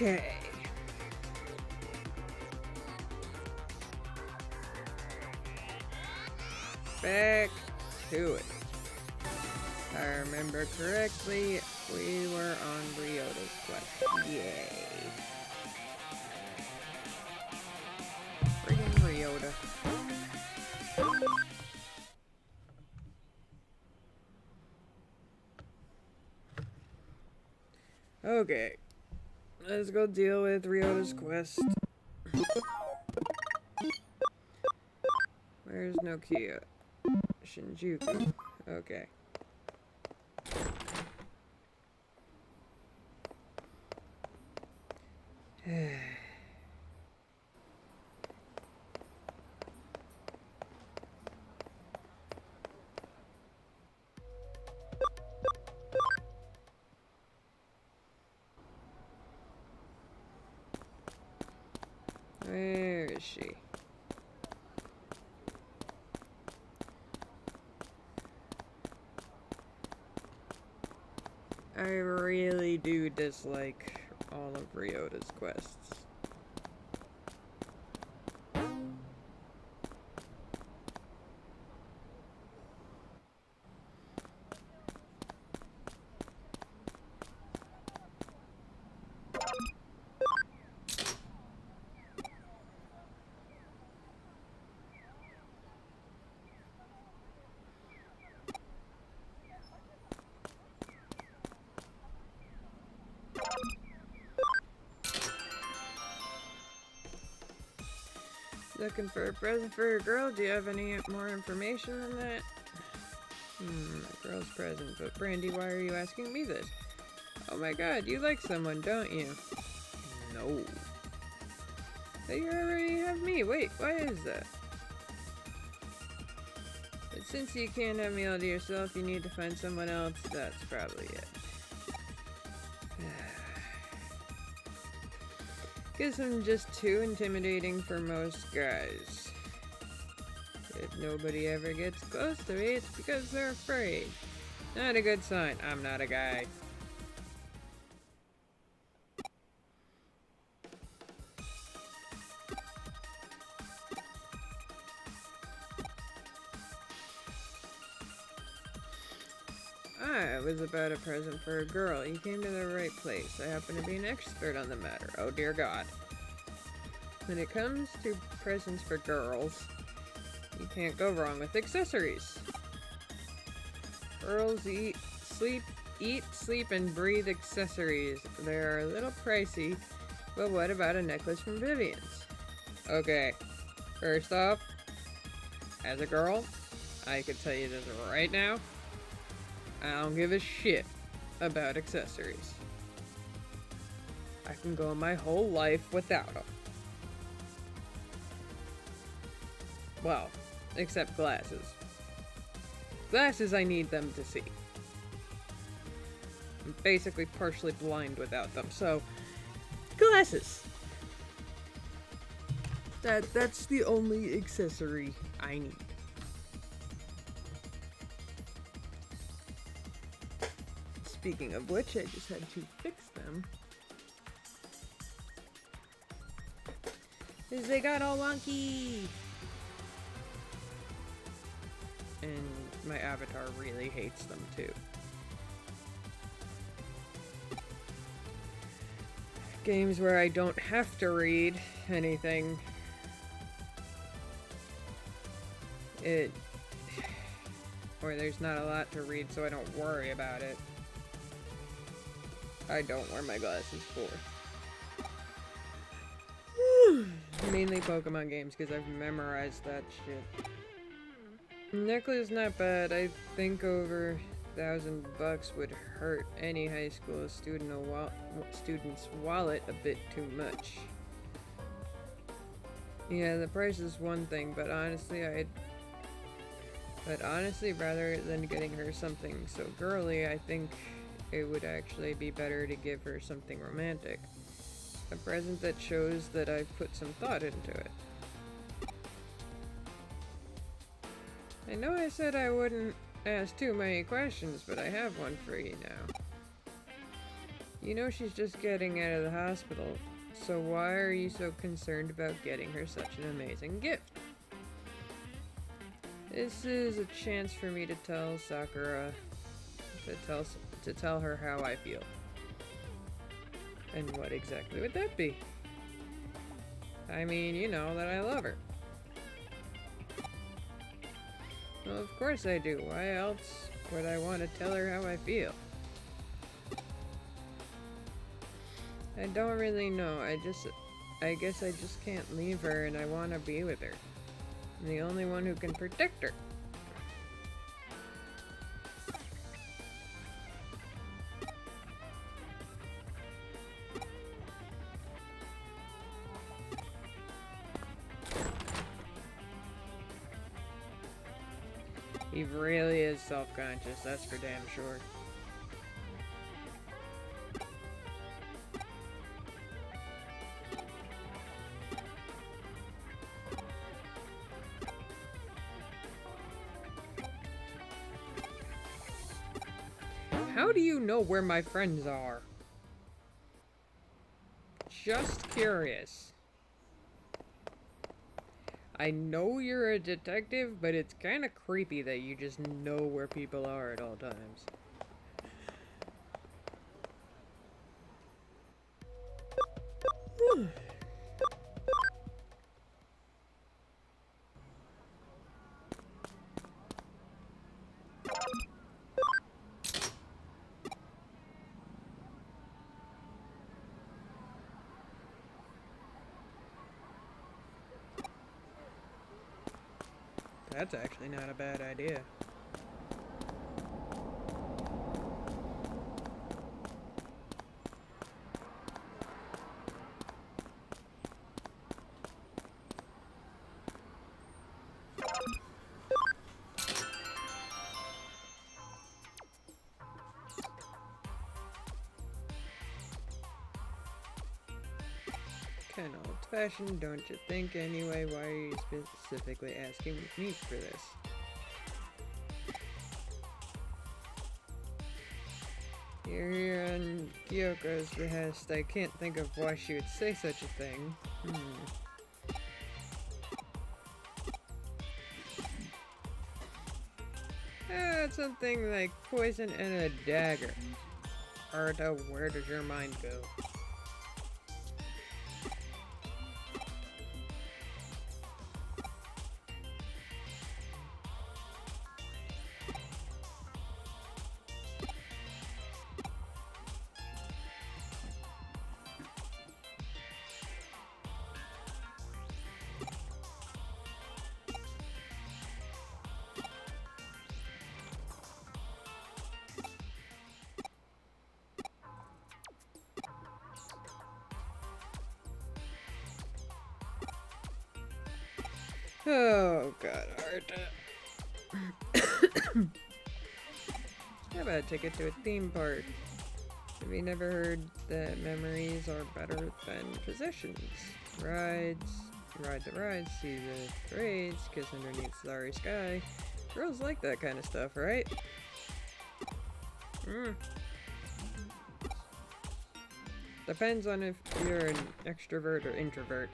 Okay. Back to it. If I remember correctly, we were on Ryota's quest. Yay. Friggin' Ryota. Okay. Let's go deal with Ryota's quest. Where's Nokia? Shinjuku. Okay. Where is she? I really do dislike all of Ryota's quests. Looking for a present for a girl? Do you have any more information than that? A girl's present. But Brandy, why are you asking me this? Oh my god, you like someone, don't you? No. But you already have me. Wait, why is that? But since you can't have me all to yourself, you need to find someone else. That's probably it. Guess I'm just too intimidating for most guys. If nobody ever gets close to me, it's because they're afraid. Not a good sign. I'm not a guy. It was about a present for a girl. You came to the right place. I happen to be an expert on the matter. Oh dear God. When it comes to presents for girls, you can't go wrong with accessories. Girls eat, sleep, and breathe accessories. They're a little pricey, but what about a necklace from Vivian's? Okay, first off, as a girl, I could tell you this right now. I don't give a shit about accessories. I can go my whole life without them. Well, except glasses. Glasses, I need them to see. I'm basically partially blind without them, so glasses. That's the only accessory I need. Speaking of which, I just had to fix them. Because they got all wonky! And my avatar really hates them too. Games where I don't have to read anything. Or there's not a lot to read, so I don't worry about it. I don't wear my glasses for. Mainly Pokemon games, because I've memorized that shit. Necklace not bad. I think over $1,000 would hurt any high school student's wallet a bit too much. Yeah, the price is one thing, but honestly, rather than getting her something so girly, I think it would actually be better to give her something romantic. A present that shows that I've put some thought into it. I know I said I wouldn't ask too many questions, but I have one for you now. You know she's just getting out of the hospital, so why are you so concerned about getting her such an amazing gift? This is a chance for me to tell Sakura, to tell her how I feel. And what exactly would that be? I mean, you know that I love her. Well, of course I do. Why else would I want to tell her how I feel? I don't really know. I guess I just can't leave her and I want to be with her. I'm the only one who can protect her. He really is self-conscious, that's for damn sure. How do you know where my friends are? Just curious. I know you're a detective, but it's kind of creepy that you just know where people are at all times. That's actually not a bad idea. Kinda old-fashioned, don't you think? Anyway, why are you specifically asking me for this? You're here on Kyoko's behest. I can't think of why she would say such a thing. It's something like poison and a dagger. Arta, where does your mind go? Oh god, Arta. How about a ticket to a theme park? Have you never heard that memories are better than possessions? Ride the rides, see the parades, kiss underneath starry sky. Girls like that kind of stuff, right? Depends on if you're an extrovert or introvert.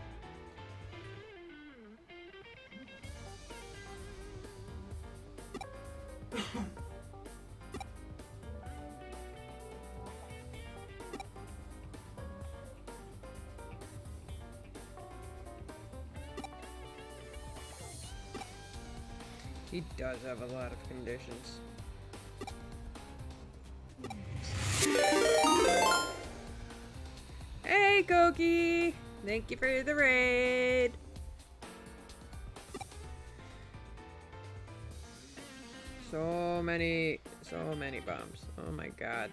He does have a lot of conditions. Hey, Koki! Thank you for the raid! So many bombs. Oh my god.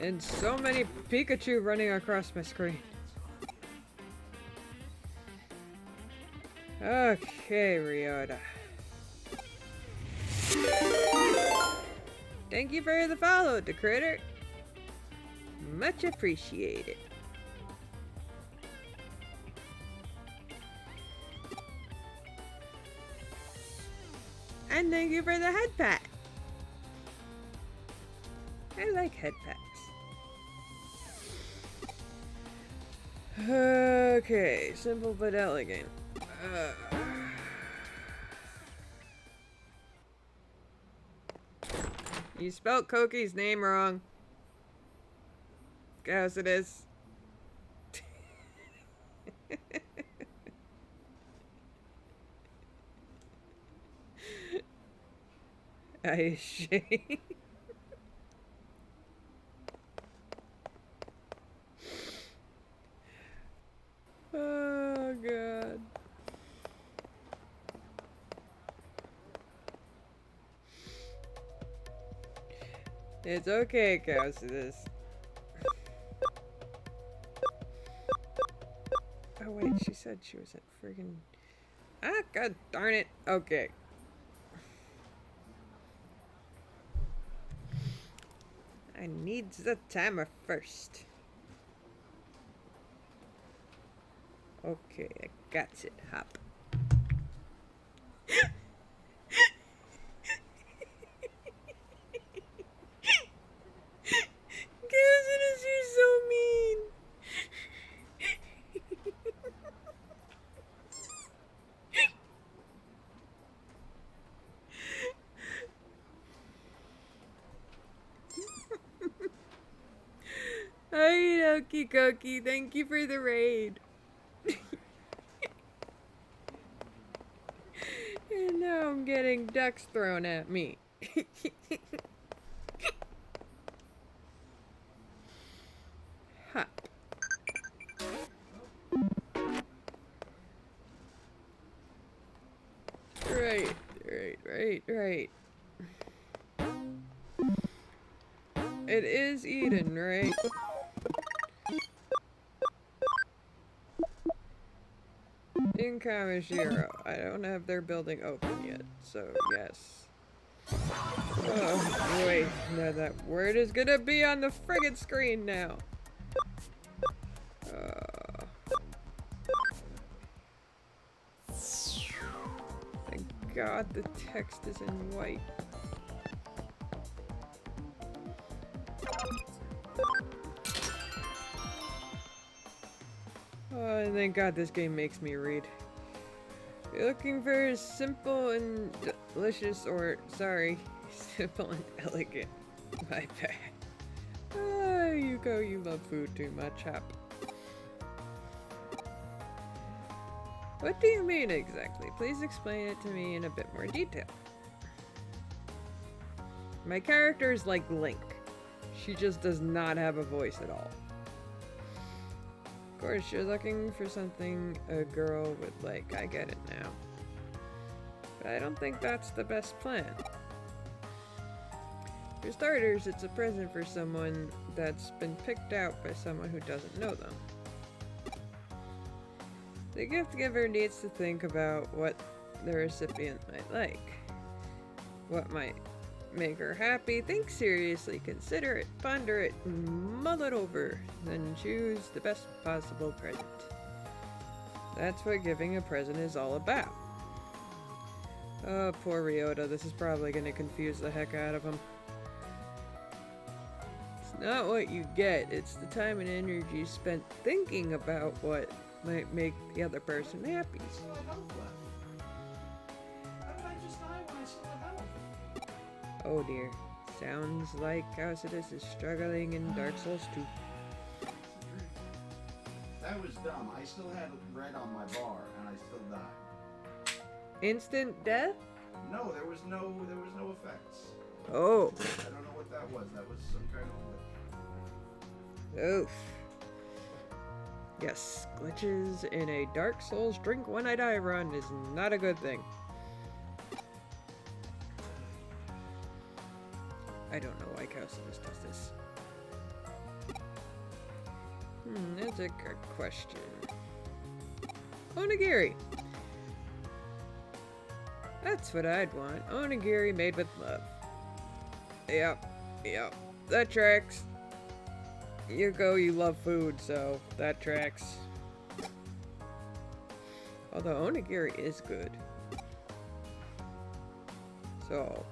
And so many Pikachu running across my screen. Okay, Ryota. Thank you for the follow, the critter. Much appreciated. And thank you for the head pat. I like head pats. Okay, simple but elegant. You spelled Koki's name wrong. Guess it is. I shame. Oh god. It's okay, Causidus. Oh wait, she said she was at friggin'... Ah, god darn it. Okay. I need the timer first. Okay, I got it. Hop. Causidus, you're so mean. Okie dokie, thank you for the raid. And now I'm getting ducks thrown at me. Hop. Right. It is Eden, right? In Kamishiro. I don't have their building open yet, so yes. Oh boy, now that word is gonna be on the friggin' screen now. Thank God the text is in white. Oh, thank God this game makes me read. You're looking for simple and delicious, or sorry, simple and elegant. My bad. Ah, Yuko, you love food too much, Hop. What do you mean exactly? Please explain it to me in a bit more detail. My character is like Link. She just does not have a voice at all. Of course, you're looking for something a girl would like. I get it now. But I don't think that's the best plan. For starters, it's a present for someone that's been picked out by someone who doesn't know them. The gift giver needs to think about what the recipient might like. What might make her happy. Think seriously, consider it, ponder it, mull it over, then choose the best possible present. That's what giving a present is all about. Oh, poor Ryota, this is probably going to confuse the heck out of him. It's not what you get, it's the time and energy spent thinking about what might make the other person happy. Oh dear. Sounds like Causidus is struggling in Dark Souls 2. That was dumb. I still had red on my bar and I still died. Instant death? No, there was no effects. Oh. I don't know what that was. That was some kind of glitch. Oof. Yes, glitches in a Dark Souls drink when I die run is not a good thing. I don't know why Causidus does this. That's a good question. Onigiri! That's what I'd want. Onigiri made with love. Yep. That tracks. Yuko, you love food, so that tracks. Although onigiri is good. So,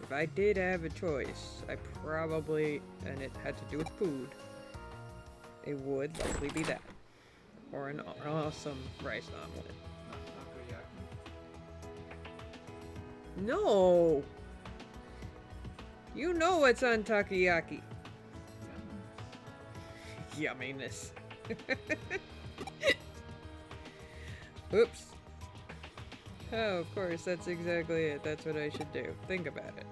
if I did have a choice, I probably, and it had to do with food, It would likely be that. Or an awesome rice omelet. No! You know what's on takoyaki. Yumminess. Oops. Oh, of course, that's exactly it. That's what I should do. Think about it.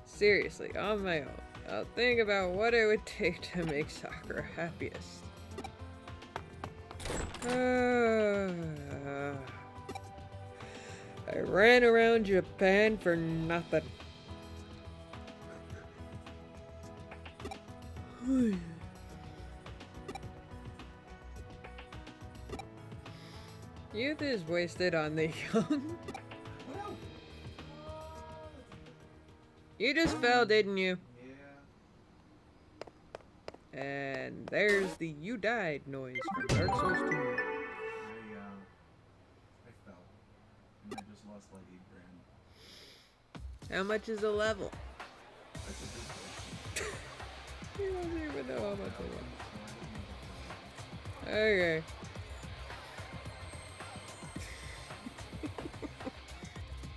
Seriously, on my own, I'll think about what it would take to make Sakura happiest. I ran around Japan for nothing. Youth is wasted on the young. You just fell, didn't you? Yeah. And there's the "you died" noise from Dark Souls 2. I fell. And I just lost like $8,000. How much is a level? That's a good question. You don't even know how much a level. Okay.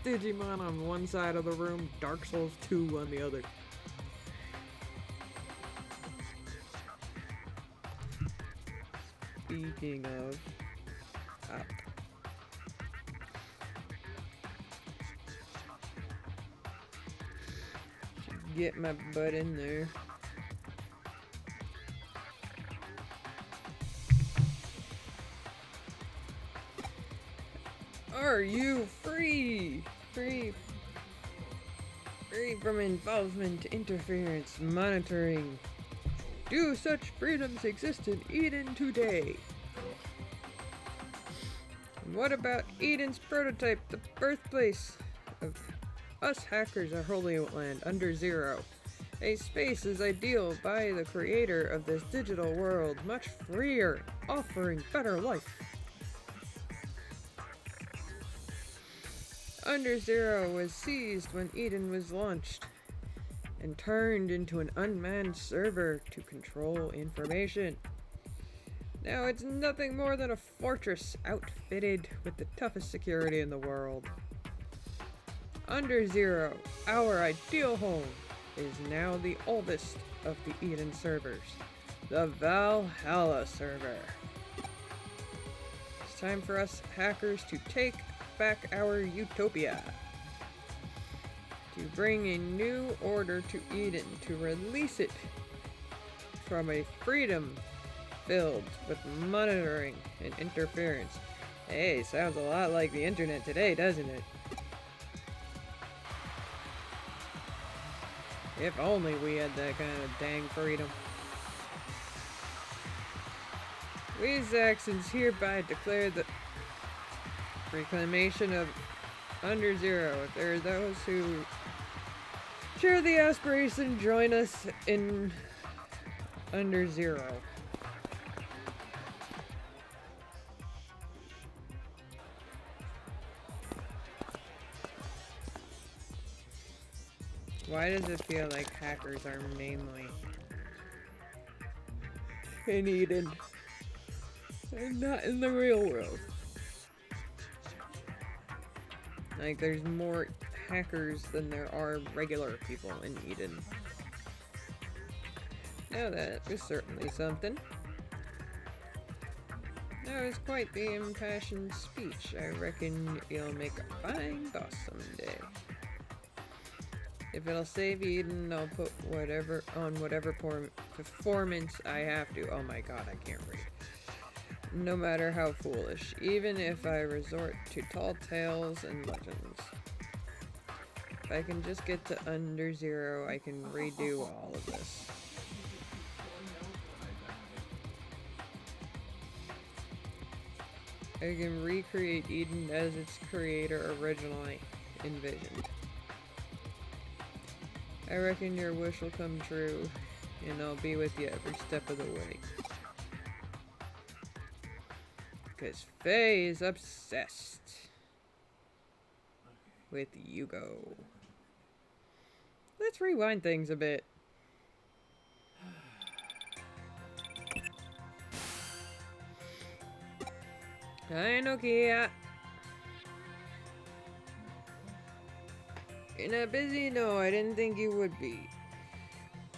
Digimon on one side of the room, Dark Souls 2 on the other. Speaking of, up. Should get my butt in there. Are you free? Free from involvement, interference, monitoring. Do such freedoms exist in Eden today? And what about Eden's prototype, the birthplace of us hackers, our holy land, under zero? A space is ideal by the creator of this digital world, much freer, offering better life. Under Zero was seized when Eden was launched and turned into an unmanned server to control information. Now it's nothing more than a fortress outfitted with the toughest security in the world. Under Zero, our ideal home, is now the oldest of the Eden servers, the Valhalla server. It's time for us hackers to take back our utopia, to bring a new order to Eden, to release it from a freedom filled with monitoring and interference. Hey, sounds a lot like the internet today, doesn't it? If only we had that kind of dang freedom. We Saxons hereby declare the reclamation of Under Zero. If there are those who share the aspiration, join us in Under Zero. Why does it feel like hackers are mainly in Eden and not in the real world? Like, there's more hackers than there are regular people in Eden. Now that was certainly something. That was quite the impassioned speech. I reckon you'll make a fine boss someday. If it'll save Eden, I'll put whatever performance I have to. Oh my god, I can't read. No matter how foolish, even if I resort to tall tales and legends. If I can just get to Under Zero, I can redo all of this. I can recreate Eden as its creator originally envisioned. I reckon your wish will come true, and I'll be with you every step of the way. Because Faye is obsessed with Yugo. Let's rewind things a bit. Hi, Nokia. You're not busy? No, I didn't think you would be.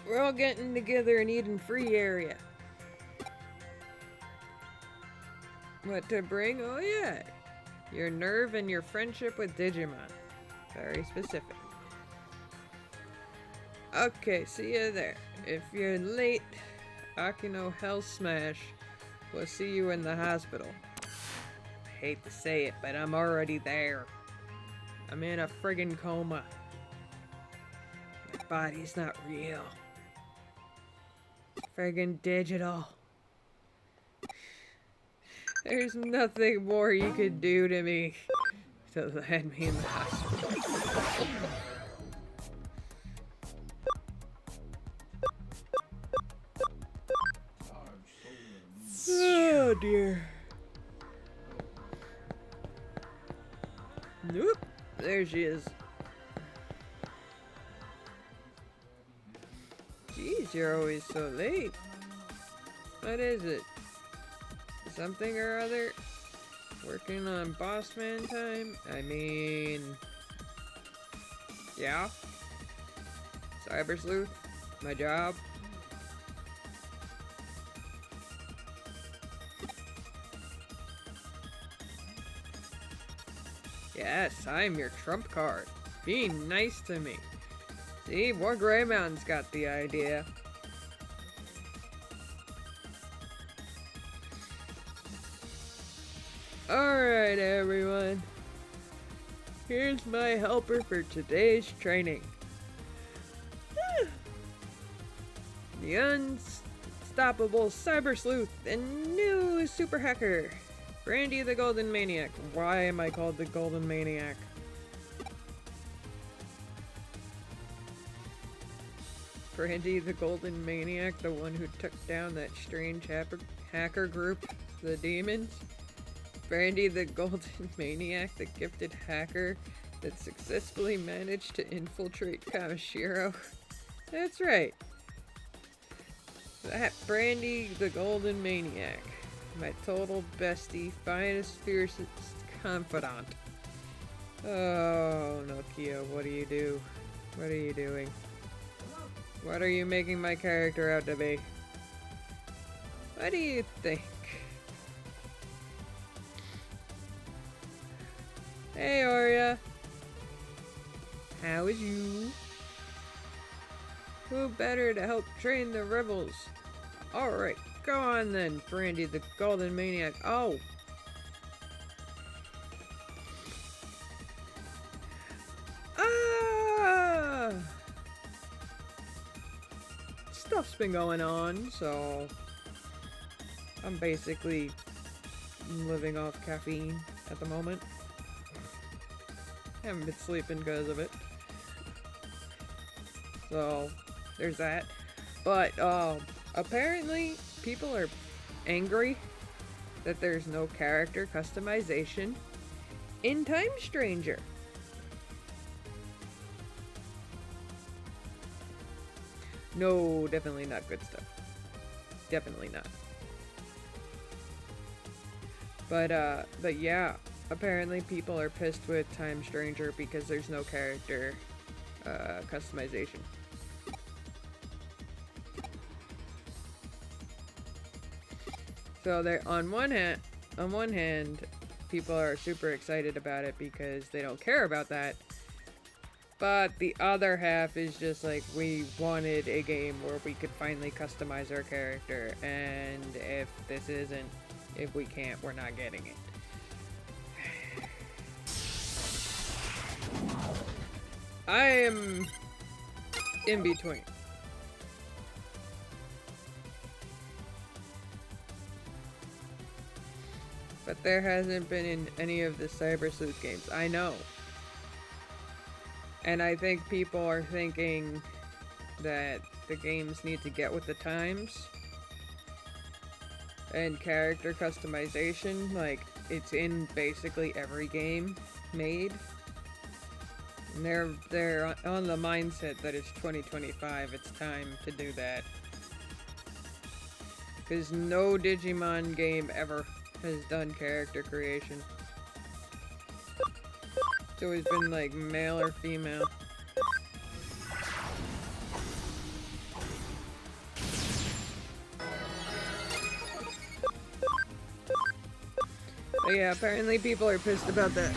We're all getting together in Eden Free area. What to bring? Oh yeah. Your nerve and your friendship with Digimon. Very specific. Okay, see you there. If you're late, Akino Hell Smash will see you in the hospital. I hate to say it, but I'm already there. I'm in a friggin' coma. My body's not real. It's friggin' digital. There's nothing more you could do to me to land me in the hospital. Oh dear. Nope. There she is. Jeez, you're always so late. What is it? Something or other? Working on boss man time? I mean... yeah? Cyber Sleuth? My job? Yes, I'm your trump card. Be nice to me. See, War Grey Mountain's got the idea. Alright, everyone. Here's my helper for today's training. The unstoppable Cyber Sleuth and new super hacker, Brandy the Golden Maniac. Why am I called the Golden Maniac? Brandy the Golden Maniac, the one who took down that strange hacker group, the Demons? Brandy the Golden Maniac, the gifted hacker that successfully managed to infiltrate Kamishiro? That's right. That Brandy the Golden Maniac. My total bestie, finest, fiercest confidant. Oh, Nokia, what do you do? What are you doing? What are you making my character out to be? What do you think? Hey, Arya. How is you? Who better to help train the rebels? Alright, go on then, Brandy the Golden Maniac. Oh! Ah! Stuff's been going on, so I'm basically living off caffeine at the moment. Haven't been sleeping because of it. So, there's that. But, apparently, people are angry that there's no character customization in Time Stranger. No, definitely not good stuff. Definitely not. But yeah, apparently people are pissed with Time Stranger because there's no character customization. So they're on one hand, people are super excited about it because they don't care about that. But the other half is just like, we wanted a game where we could finally customize our character, and if this isn't, if we can't, we're not getting it. I am in between. But there hasn't been in any of the Cyber Sleuth games. I know. And I think people are thinking that the games need to get with the times. And character customization, like, it's in basically every game made. And they're on the mindset that it's 2025, it's time to do that. Because no Digimon game ever has done character creation. It's always been like male or female. But yeah, apparently people are pissed about that.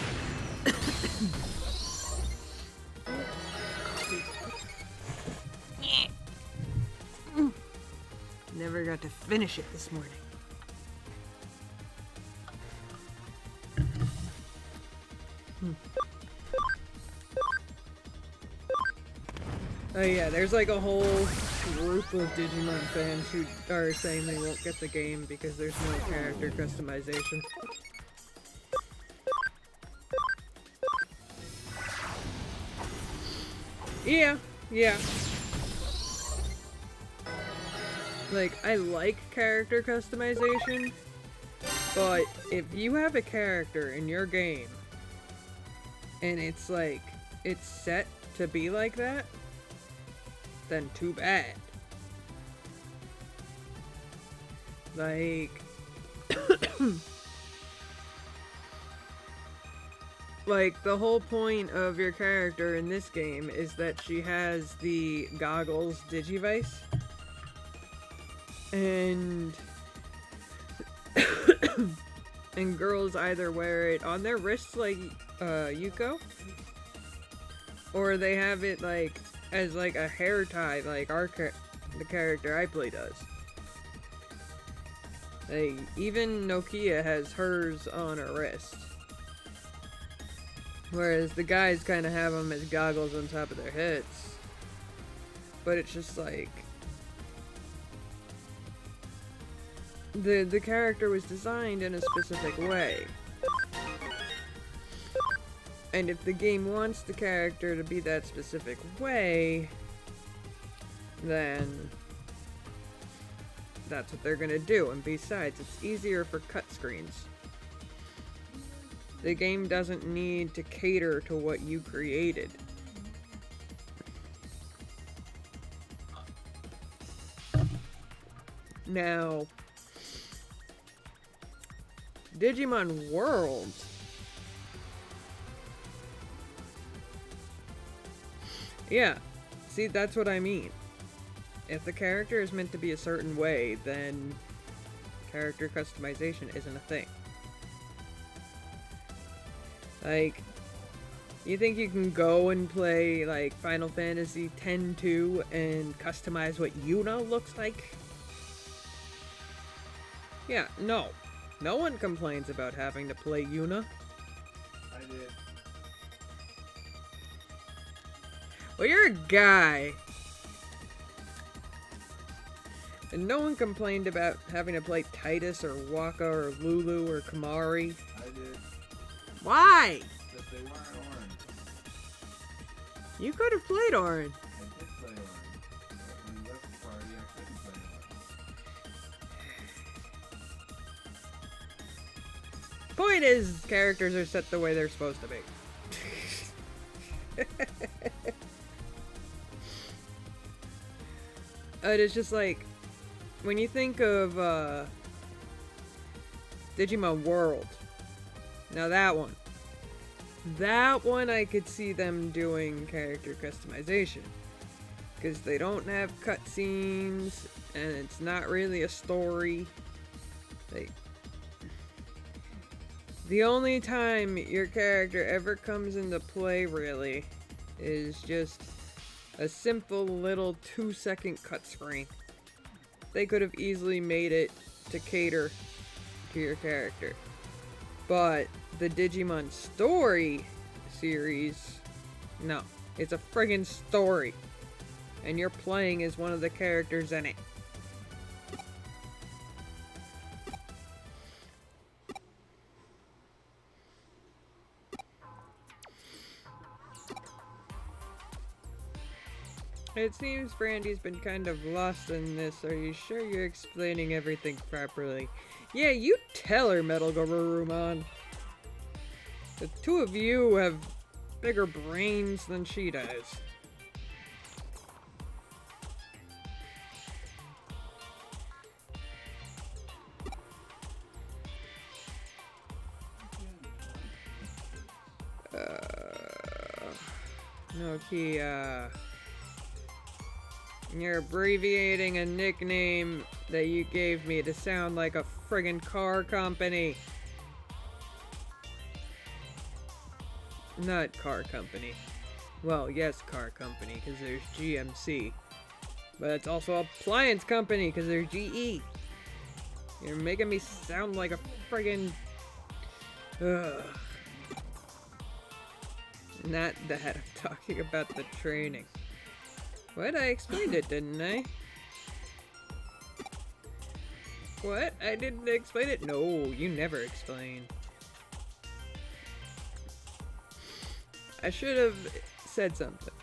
Never got to finish it this morning. Oh yeah, there's like a whole group of Digimon fans who are saying they won't get the game because there's no character customization. Yeah. Like, I like character customization, but if you have a character in your game and it's like, it's set to be like that, then too bad. Like, like, the whole point of your character in this game is that she has the goggles Digivice. And and girls either wear it on their wrists like Yuko, or they have it like as like a hair tie like the character I play does. Like, even Nokia has hers on her wrist. Whereas the guys kind of have them as goggles on top of their heads. But it's just like... The character was designed in a specific way. And if the game wants the character to be that specific way, then that's what they're gonna do. And besides, it's easier for cut screens. The game doesn't need to cater to what you created. Now, Digimon World. Yeah, see, that's what I mean. If the character is meant to be a certain way, then character customization isn't a thing. Like, you think you can go and play, like, Final Fantasy X-2 and customize what Yuna looks like? Yeah, no. No one complains about having to play Yuna. I did. Well, you're a guy. And no one complained about having to play Titus or Waka or Lulu or Kamari. I did. Why? Because they weren't orange. You could have played Orin. I did play orange. But when we left the party, I couldn't play orange. Point is, characters are set the way they're supposed to be. It's just like, when you think of Digimon World, now that one I could see them doing character customization, because they don't have cutscenes and it's not really a story. Like, the only time your character ever comes into play really is just a simple little 2-second cut screen. They could have easily made it to cater to your character. But the Digimon Story series, no. It's a friggin' story. And you're playing as one of the characters in it. It seems Brandy's been kind of lost in this. Are you sure you're explaining everything properly? Yeah, you tell her, Metal Garurumon. The two of you have bigger brains than she does. Nokia. You're abbreviating a nickname that you gave me to sound like a friggin' car company. Not car company. Well, yes, car company, because there's GMC. But it's also appliance company, because there's GE. You're making me sound like a friggin'... Ugh. Not that, I'm talking about the training. What? I explained it, didn't I? What? I didn't explain it? No, you never explained. I should have said something.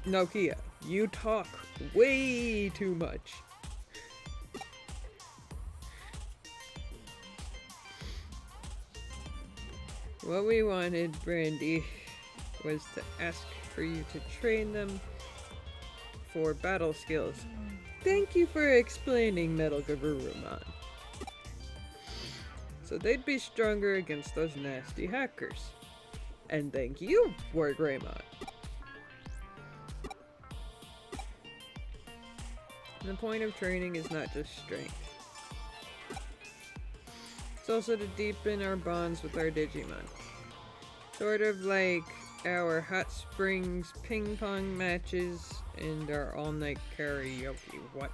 Nokia, you talk way too much. What we wanted, Brandy, was to ask for you to train them for battle skills. Thank you for explaining, Metal Garurumon. So they'd be stronger against those nasty hackers. And thank you, War Greymon. The point of training is not just strength. It's also to deepen our bonds with our Digimon. Sort of like our hot springs ping pong matches and our all-night karaoke. What?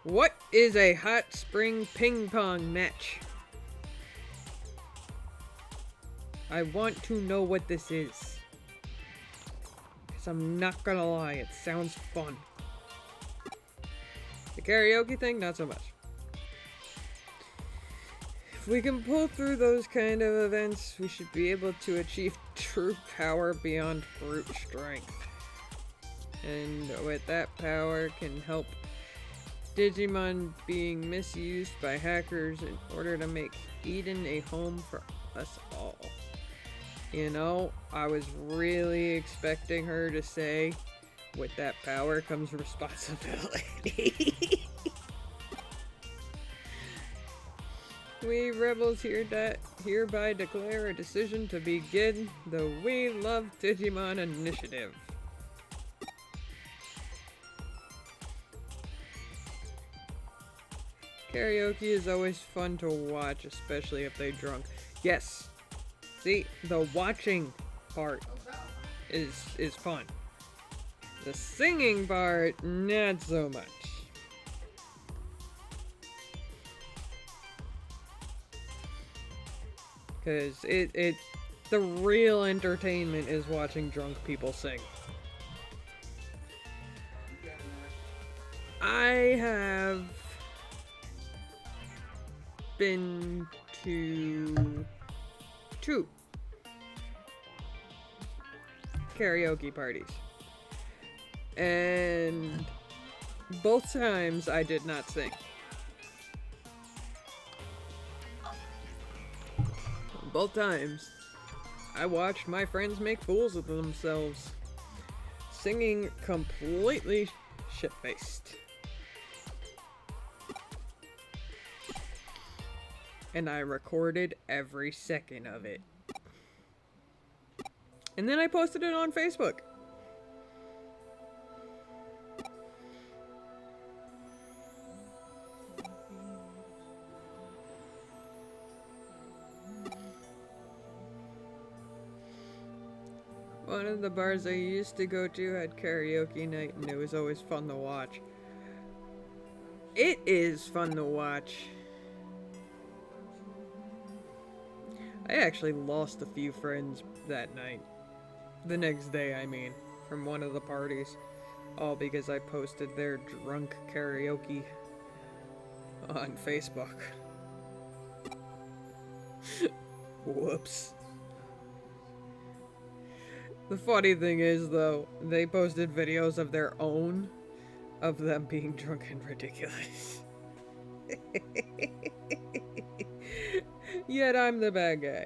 What is a hot spring ping pong match? I want to know what this is. Because I'm not gonna lie, it sounds fun. The karaoke thing, not so much. If we can pull through those kind of events, we should be able to achieve true power beyond brute strength. And with that power can help Digimon being misused by hackers in order to make Eden a home for us all. You know, I was really expecting her to say, with that power comes responsibility. We rebels hereby declare a decision to begin the We Love Digimon initiative. Karaoke is always fun to watch, especially if they're drunk. Yes! See, the watching part is fun. The singing part, not so much. Because the real entertainment is watching drunk people sing. I have been to 2 karaoke parties. And both times I did not sing. Both times I watched my friends make fools of themselves, singing completely shit-faced. And I recorded every second of it. And then I posted it on Facebook. One of the bars I used to go to had karaoke night, and it was always fun to watch. It is fun to watch. I actually lost a few friends that night. The next day, I mean, from one of the parties. All because I posted their drunk karaoke on Facebook. Whoops. The funny thing is, though, they posted videos of their own, of them being drunk and ridiculous. Yet I'm the bad guy.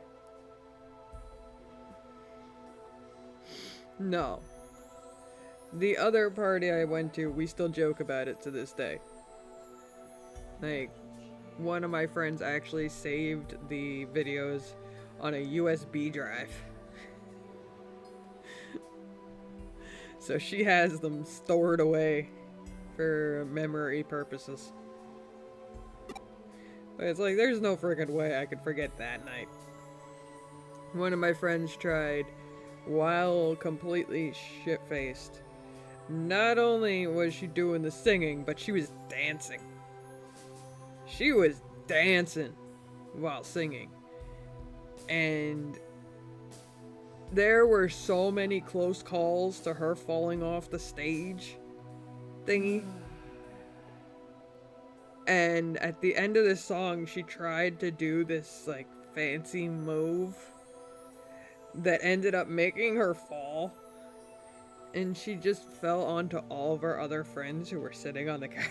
No. The other party I went to, we still joke about it to this day. Like, one of my friends actually saved the videos on a USB drive. So she has them stored away for memory purposes. But it's like, there's no freaking way I could forget that night. One of my friends tried, while completely shit-faced. Not only was she doing the singing, but she was dancing. She was dancing while singing. And there were so many close calls to her falling off the stage thingy. And at the end of the song, she tried to do this, like, fancy move that ended up making her fall. And she just fell onto all of our other friends who were sitting on the couch.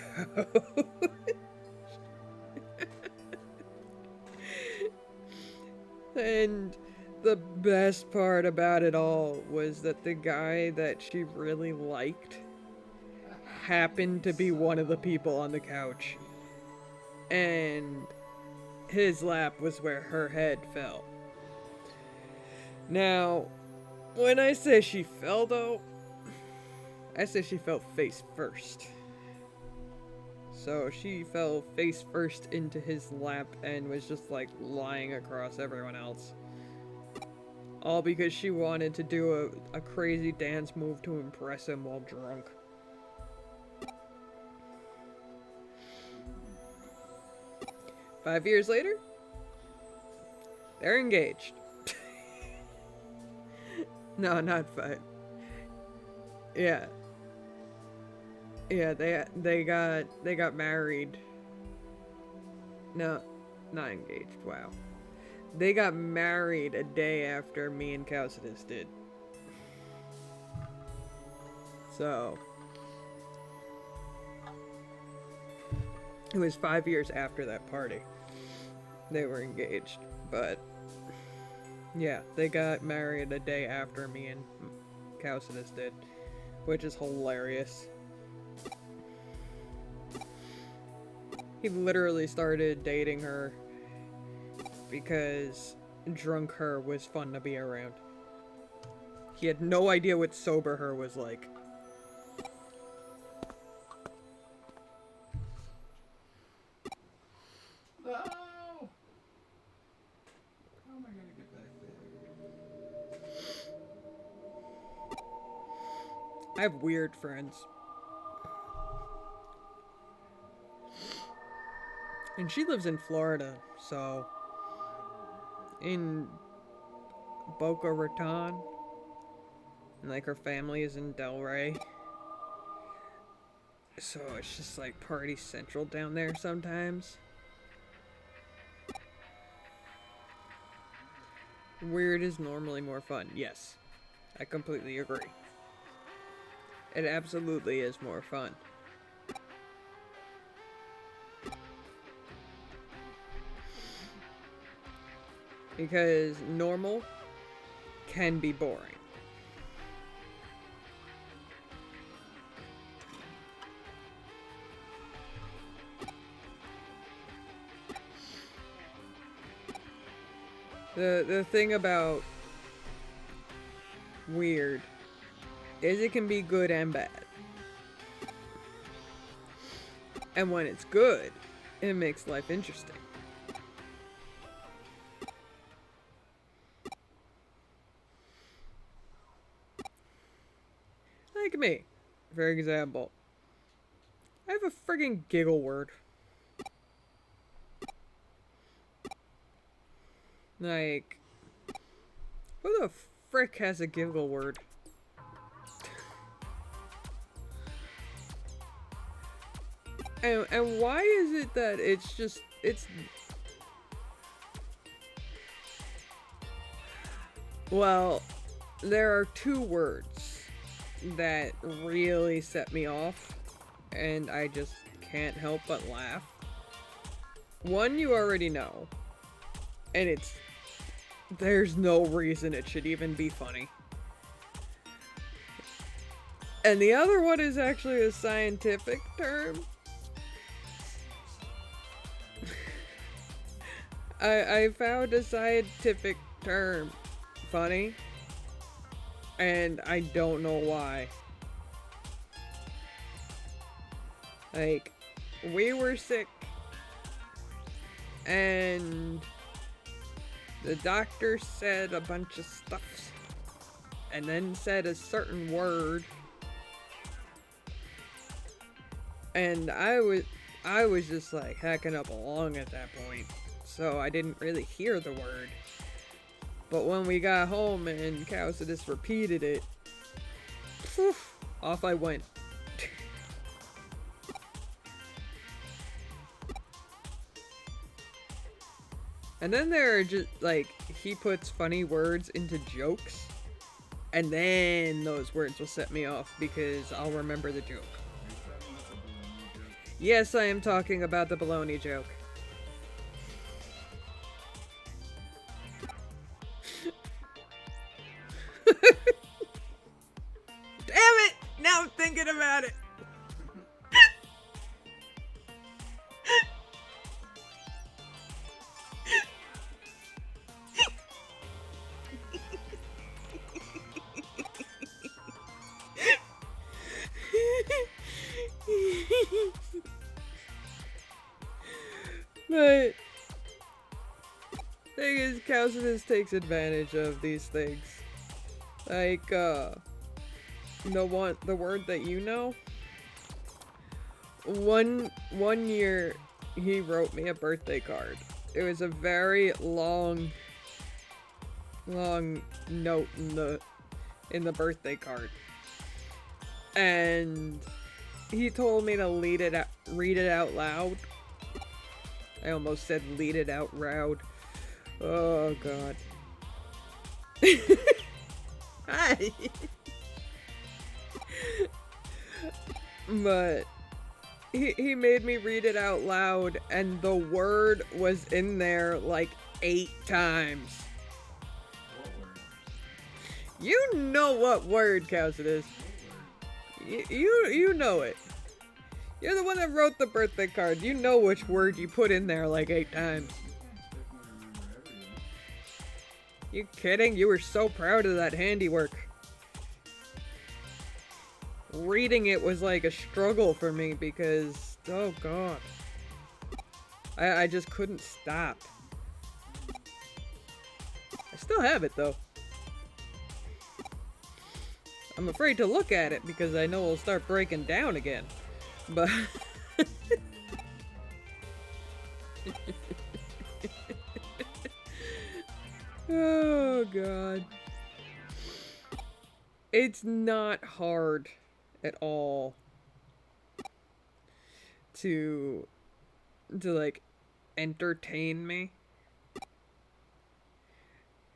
And the best part about it all was that the guy that she really liked happened to be one of the people on the couch. And his lap was where her head fell. Now, when I say she fell though, I say she fell face first. So she fell face first into his lap and was just like lying across everyone else. All because she wanted to do a crazy dance move to impress him while drunk. Five years later, they're engaged. No, not 5. Yeah. Yeah, they got married. No, not engaged. Wow. They got married a day after me and Causidus did. So it was 5 years after that party. They were engaged, but yeah, they got married a day after me and Causidus did, which is hilarious. He literally started dating her because drunk her was fun to be around. He had no idea what sober her was like. No! How am I gonna get back there? I have weird friends. And she lives in Florida, so in Boca Raton, and like her family is in Delray, so it's just like party central down there sometimes. Weird is normally more fun. Yes, I completely agree. It absolutely is more fun. Because normal can be boring. The thing about weird is it can be good and bad. And when it's good, it makes life interesting. Like me, for example. I have a friggin' giggle word. Like, who the frick has a giggle word? And why is it that it's well, there are 2 words that really set me off, and I just can't help but laugh. One you already know, and there's no reason it should even be funny. And the other one is actually a scientific term. I found a scientific term funny, and I don't know why. Like, we were sick, and the doctor said a bunch of stuff, and then said a certain word, and I was just like hacking up a lung at that point, so I didn't really hear the word. But when we got home and Calcidus repeated it, poof, off I went. And then there are just, like, he puts funny words into jokes, and then those words will set me off because I'll remember the joke. Yes, I am talking about the baloney joke. Damn it! Now I'm thinking about it! But thing is, Calcidus takes advantage of these things. Like, the word that you know. One year, he wrote me a birthday card. It was a very long note in the birthday card, and he told me to read it out loud. I almost said lead it out loud. Oh god. Hi. But he made me read it out loud, and the word was in there like 8 times. What word? You know what word, Calcidus. You know it. You're the one that wrote the birthday card. You know which word you put in there like 8 times. You kidding? You were so proud of that handiwork. Reading it was like a struggle for me because, oh god. I just couldn't stop. I still have it though. I'm afraid to look at it because I know it'll start breaking down again. But oh god. It's not hard at all to like entertain me.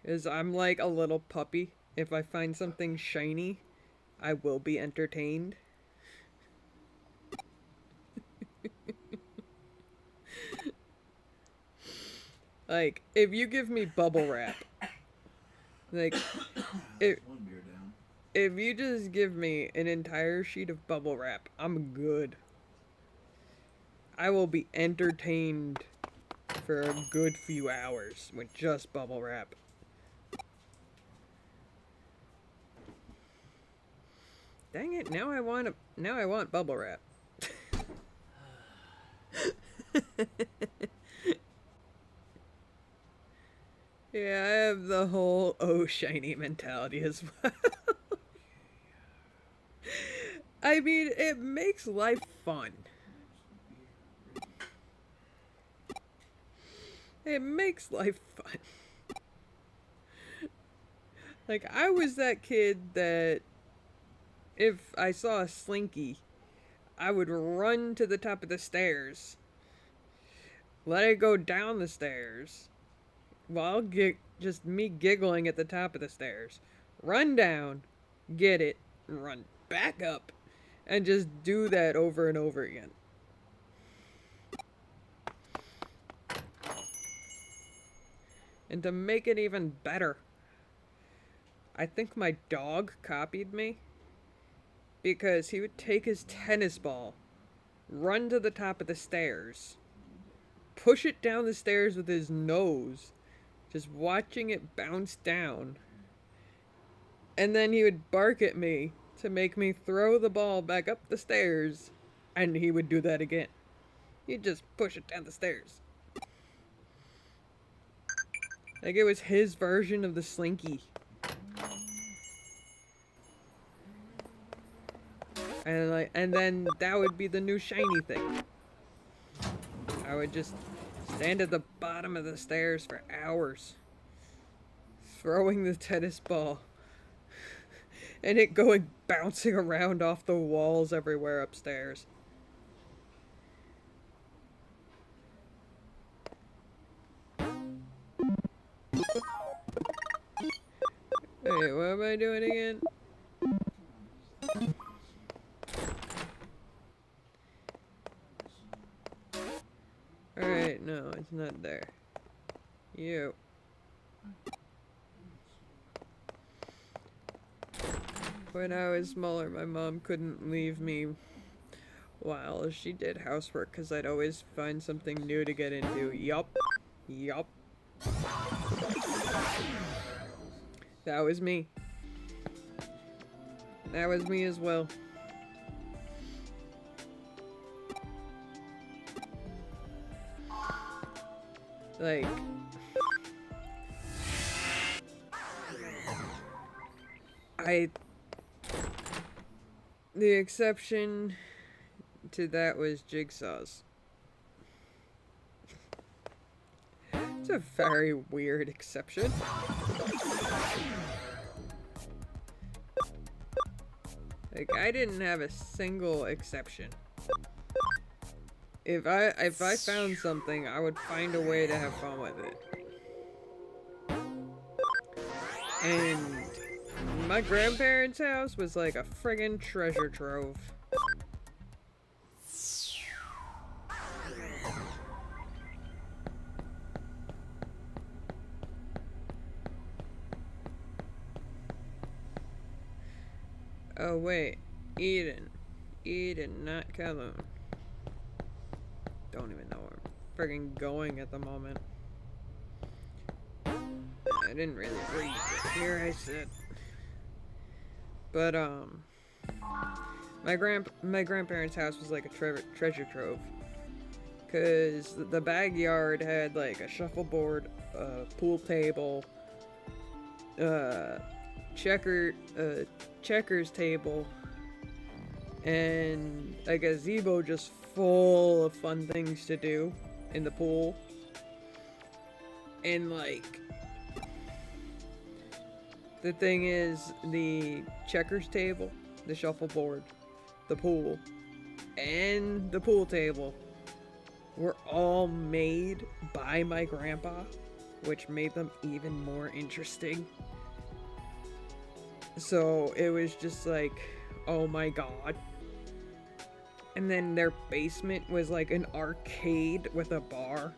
'Cause I'm like a little puppy. If I find something shiny, I will be entertained. Like, if you give me bubble wrap, like, if you just give me an entire sheet of bubble wrap, I'm good. I will be entertained for a good few hours with just bubble wrap. Dang it, now I want bubble wrap. Yeah, I have the whole oh shiny mentality as well. I mean, it makes life fun. It makes life fun. Like, I was that kid that if I saw a Slinky, I would run to the top of the stairs, let it go down the stairs, while just me giggling at the top of the stairs, run down, get it, and run back up, and just do that over and over again. And to make it even better, I think my dog copied me, because he would take his tennis ball, run to the top of the stairs, push it down the stairs with his nose, just watching it bounce down, and then he would bark at me to make me throw the ball back up the stairs And he would do that again. He'd just push it down the stairs. Like it was his version of the slinky. And then that would be the new shiny thing. I would just stand at the bottom of the stairs for hours, throwing the tennis ball, and it going bouncing around off the walls everywhere upstairs. Wait, what am I doing again? Alright, no, it's not there. You. When I was smaller, my mom couldn't leave me while she did housework because I'd always find something new to get into. Yup. Yup. That was me. That was me as well. Like, the exception to that was jigsaws. It's a very weird exception. Like, I didn't have a single exception. If I found something, I would find a way to have fun with it. And my grandparents' house was like a friggin' treasure trove. Oh wait, Eden. Eden, not Calhoun. Don't even know where I'm friggin' going at the moment. I didn't really read it. Here I sit. But my grandparents' house was like a treasure trove, cause the backyard had like a shuffleboard, a pool table, checkers table, and a gazebo just full of fun things to do in the pool. And like, the thing is, the checkers table, the shuffleboard, the pool, and the pool table were all made by my grandpa, which made them even more interesting. So it was just like, oh my god. And then their basement was like an arcade with a bar.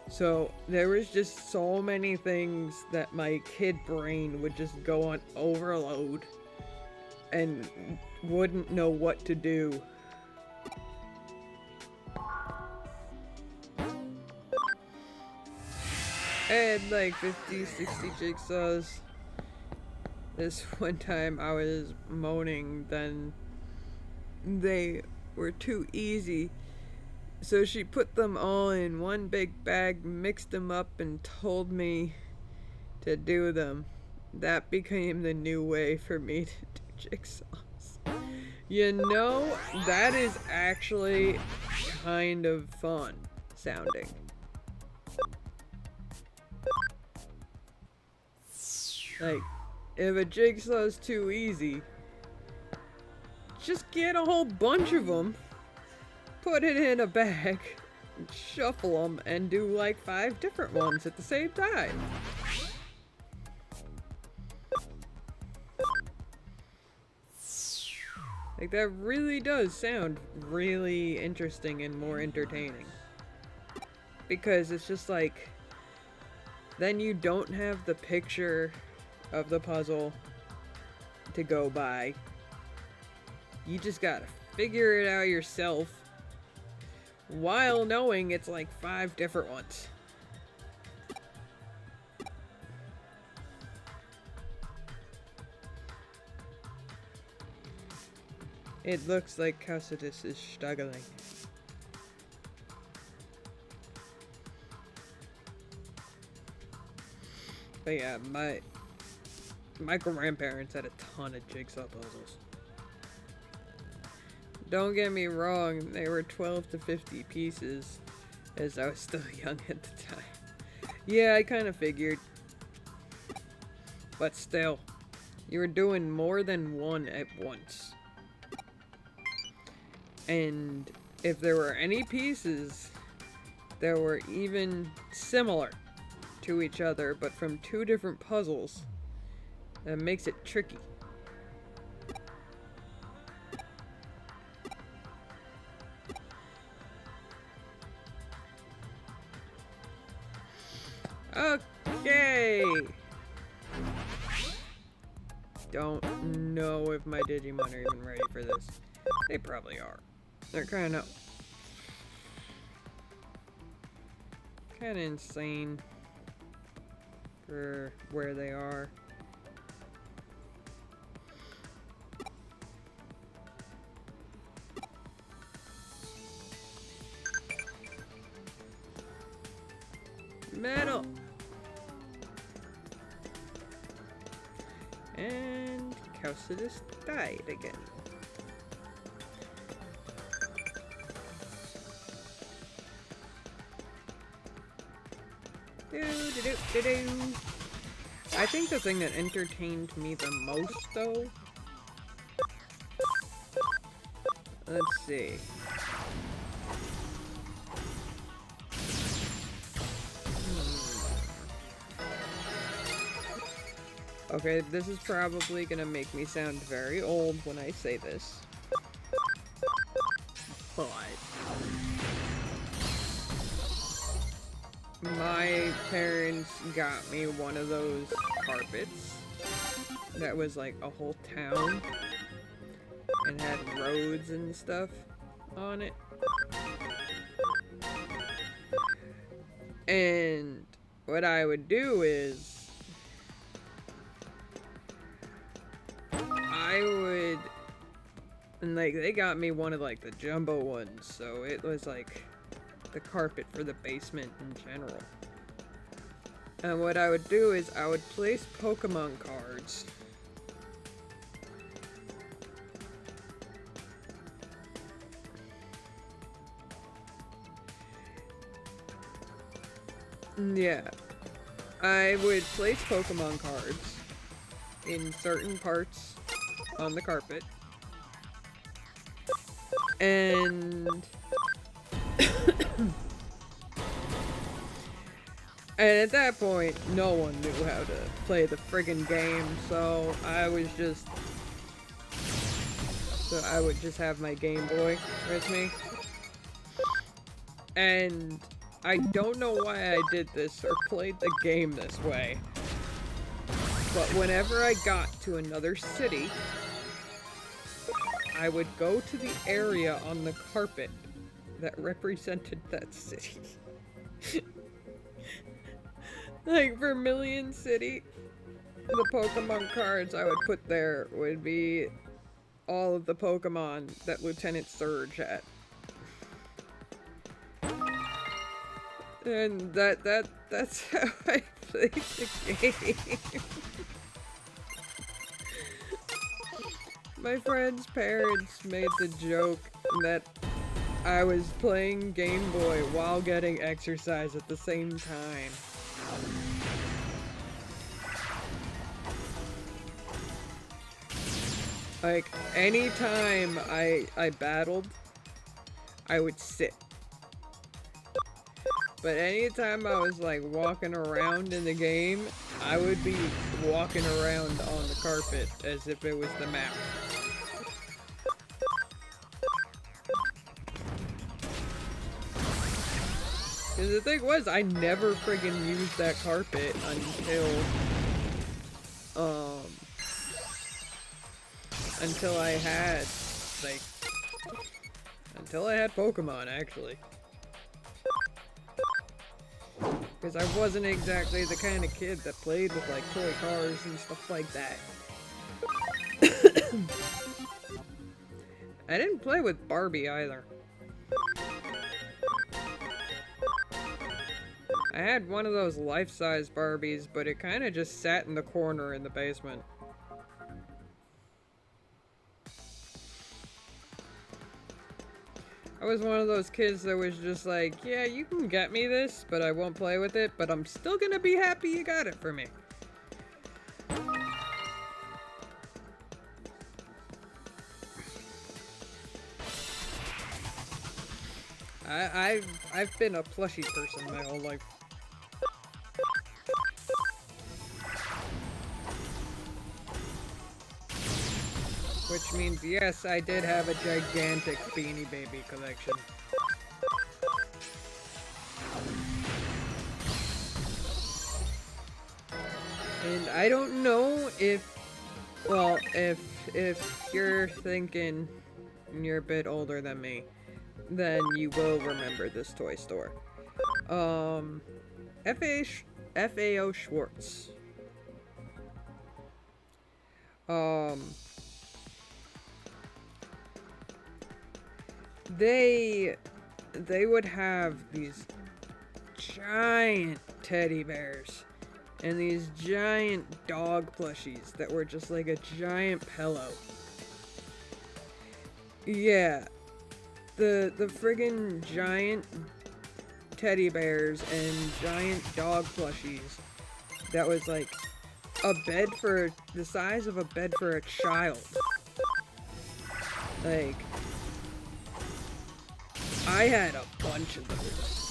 So there was just so many things that my kid brain would just go on overload and wouldn't know what to do. I had like 50, 60 jigsaws. This one time I was moaning, then they were too easy. So she put them all in one big bag, mixed them up, and told me to do them. That became the new way for me to do jigsaws. You know, that is actually kind of fun sounding. Like, if a jigsaw's too easy, just get a whole bunch of them, put it in a bag, shuffle them, and do like 5 different ones at the same time. Like, that really does sound really interesting and more entertaining. Because it's just like, then you don't have the picture of the puzzle to go by. You just gotta figure it out yourself while knowing it's like 5 different ones. It looks like Causidus is struggling. But yeah, my grandparents had a ton of jigsaw puzzles. Don't get me wrong, they were 12 to 50 pieces, as I was still young at the time. Yeah, I kind of figured. But still, you were doing more than one at once. And if there were any pieces that were even similar to each other, but from two different puzzles, that makes it tricky. Okay! Don't know if my Digimon are even ready for this. They probably are. They're kind of insane for where they are. Metal! And Causidus died again. I think the thing that entertained me the most, though... Let's see. Okay, this is probably gonna make me sound very old when I say this. But... my parents got me one of those carpets that was like a whole town and had roads and stuff on it. And what I would do is and like they got me one of like the jumbo ones, so it was like the carpet for the basement in general. And what I would do is I would place Pokemon cards I would place Pokemon cards in certain parts on the carpet. And at that point, no one knew how to play the friggin' game, so I would just have my Game Boy with me. And I don't know why I did this or played the game this way, but whenever I got to another city, I would go to the area on the carpet that represented that city. Like, Vermilion City, the Pokemon cards I would put there would be all of the Pokemon that Lieutenant Surge had. And that's how I played the game. My friend's parents made the joke that I was playing Game Boy while getting exercise at the same time. Like, anytime I battled, I would sit. But anytime I was like walking around in the game, I would be walking around on the carpet as if it was the map. Because the thing was, I never friggin' used that carpet until I had, like, until I had Pokemon, actually. Because I wasn't exactly the kind of kid that played with, like, toy cars and stuff like that. I didn't play with Barbie either. I had one of those life-size Barbies, but it kind of just sat in the corner in the basement. I was one of those kids that was just like, yeah, you can get me this, but I won't play with it, but I'm still gonna be happy you got it for me. I've been a plushie person my whole life. Which means, yes, I did have a gigantic Beanie Baby collection. And I don't know if, well, if you're thinking you're a bit older than me, then you will remember this toy store. FAO Schwartz. They would have these giant teddy bears and these giant dog plushies that were just like a giant pillow. Yeah. The friggin' giant teddy bears and giant dog plushies that was like a bed for the size of a bed for a child. Like, I had a bunch of those.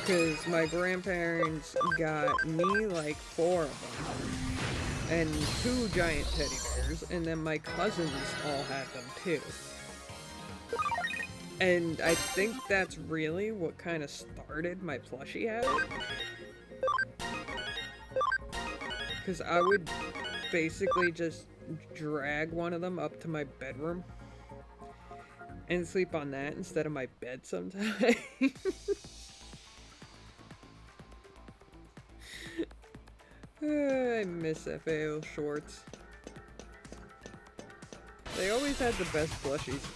Because my grandparents got me like 4 of them. And 2 giant teddy bears. And then my cousins all had them too. And I think that's really what kind of started my plushie habit. Because I would basically just drag one of them up to my bedroom and sleep on that instead of my bed sometimes. I miss FAO Shorts. They always had the best plushies.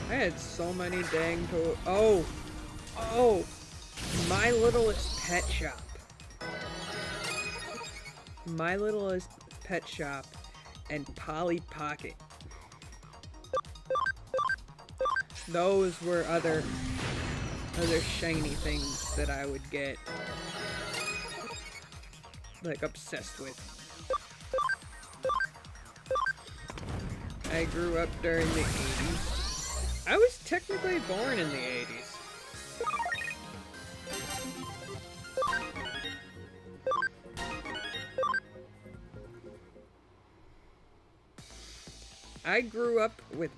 I had so many dang Oh! My Littlest Pet Shop. My Littlest Pet Shop and Polly Pocket. Those were other shiny things that I would get like obsessed with. I grew up during the 80s. I was technically born in the 80s. I grew up with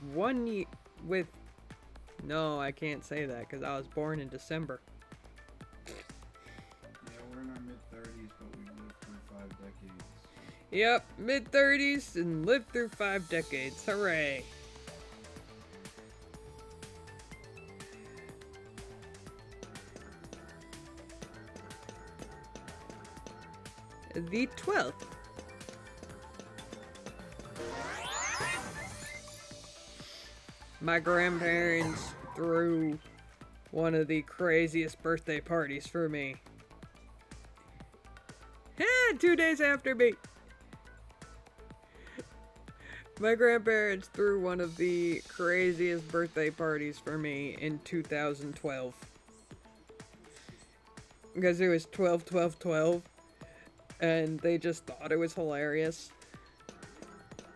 no, I can't say that because I was born in December. Yeah, we're in our mid-30s, but we lived through 5 decades. Yep, mid-30s and lived through 5 decades. Hooray! The 12th. My grandparents threw one of the craziest birthday parties for me. 2 days after me. My grandparents threw one of the craziest birthday parties for me in 2012. Because it was 12-12-12. And they just thought it was hilarious.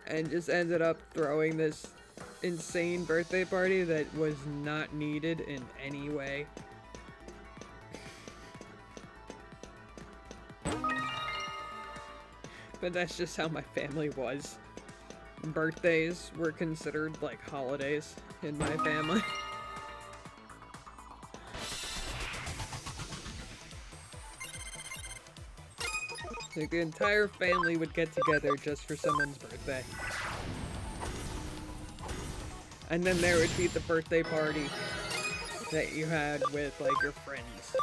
And just ended up throwing this insane birthday party that was not needed in any way. But that's just how my family was. Birthdays were considered like holidays in my family. Like the entire family would get together just for someone's birthday. And then there would be the birthday party that you had with, like, your friends.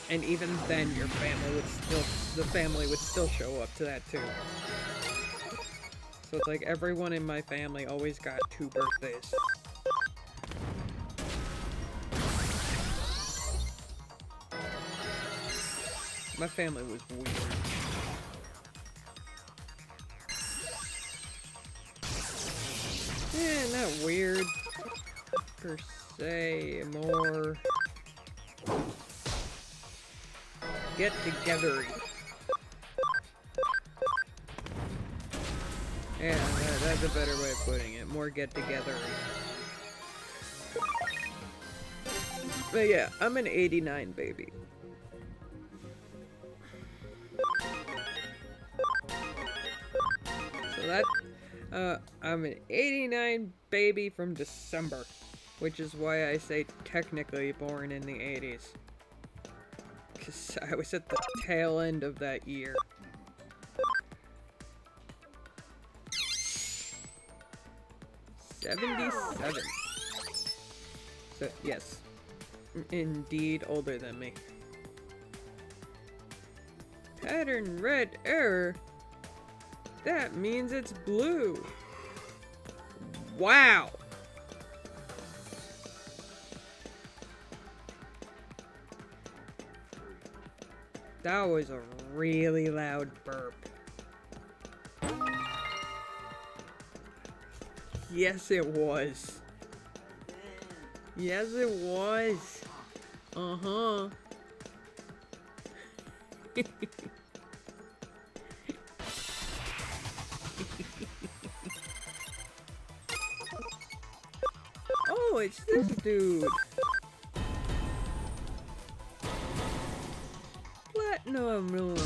And even then, the family would still show up to that too. So it's like everyone in my family always got 2 birthdays. My family was weird. Yeah, not weird per se, more get-togethery. Yeah, that's a better way of putting it. More get-togethery. But yeah, I'm an 89 baby. So that, I'm an 89 baby from December, which is why I say technically born in the 80s. Because I was at the tail end of that year. '77. So, yes. Indeed older than me. Pattern red error? That means it's blue. Wow! That was a really loud burp. Yes, it was. Yes, it was. Uh-huh. Oh, it's this dude. Platinum Roman.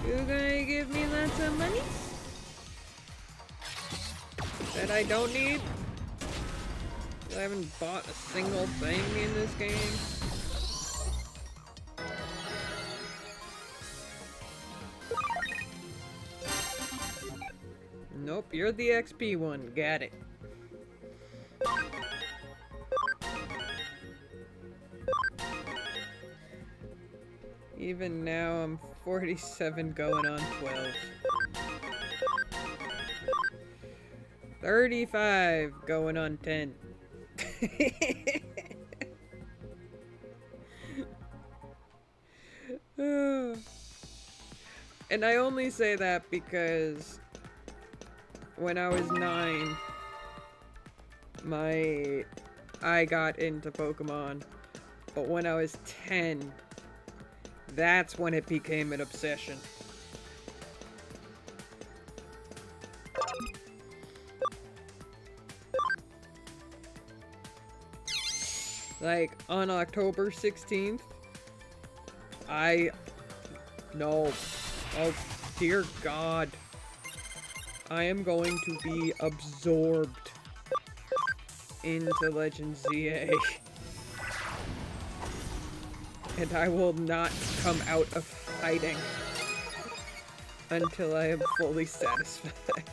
You gonna give me lots of money? That I don't need? I haven't bought a single thing in this game. Nope, you're the XP one. Got it. Even now, I'm 47 going on 12. 35 going on 10. And I only say that because when I was 9, I got into Pokemon, but when I was 10, that's when it became an obsession. Like, on October 16th, no. Oh, dear God. I am going to be absorbed into Legend ZA. And I will not come out of hiding until I am fully satisfied.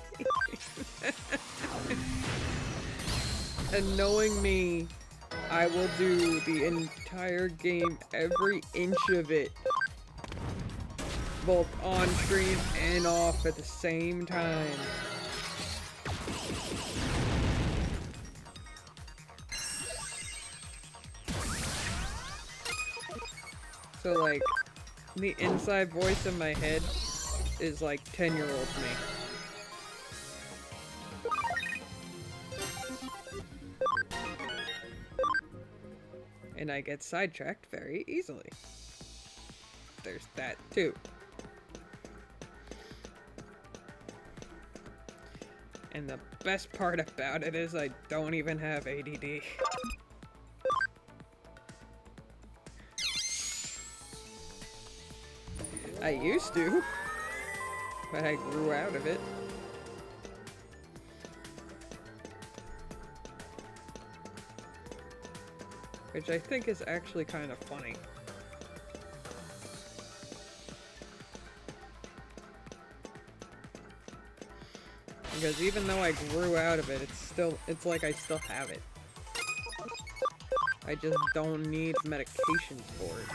And knowing me, I will do the entire game, every inch of it, both on stream and off at the same time. So, like, the inside voice in my head is like 10-year-old me. And I get sidetracked very easily. There's that too. And the best part about it is I don't even have ADD. I used to, but I grew out of it. Which I think is actually kind of funny. Because even though I grew out of it, it's like I still have it. I just don't need medications for it.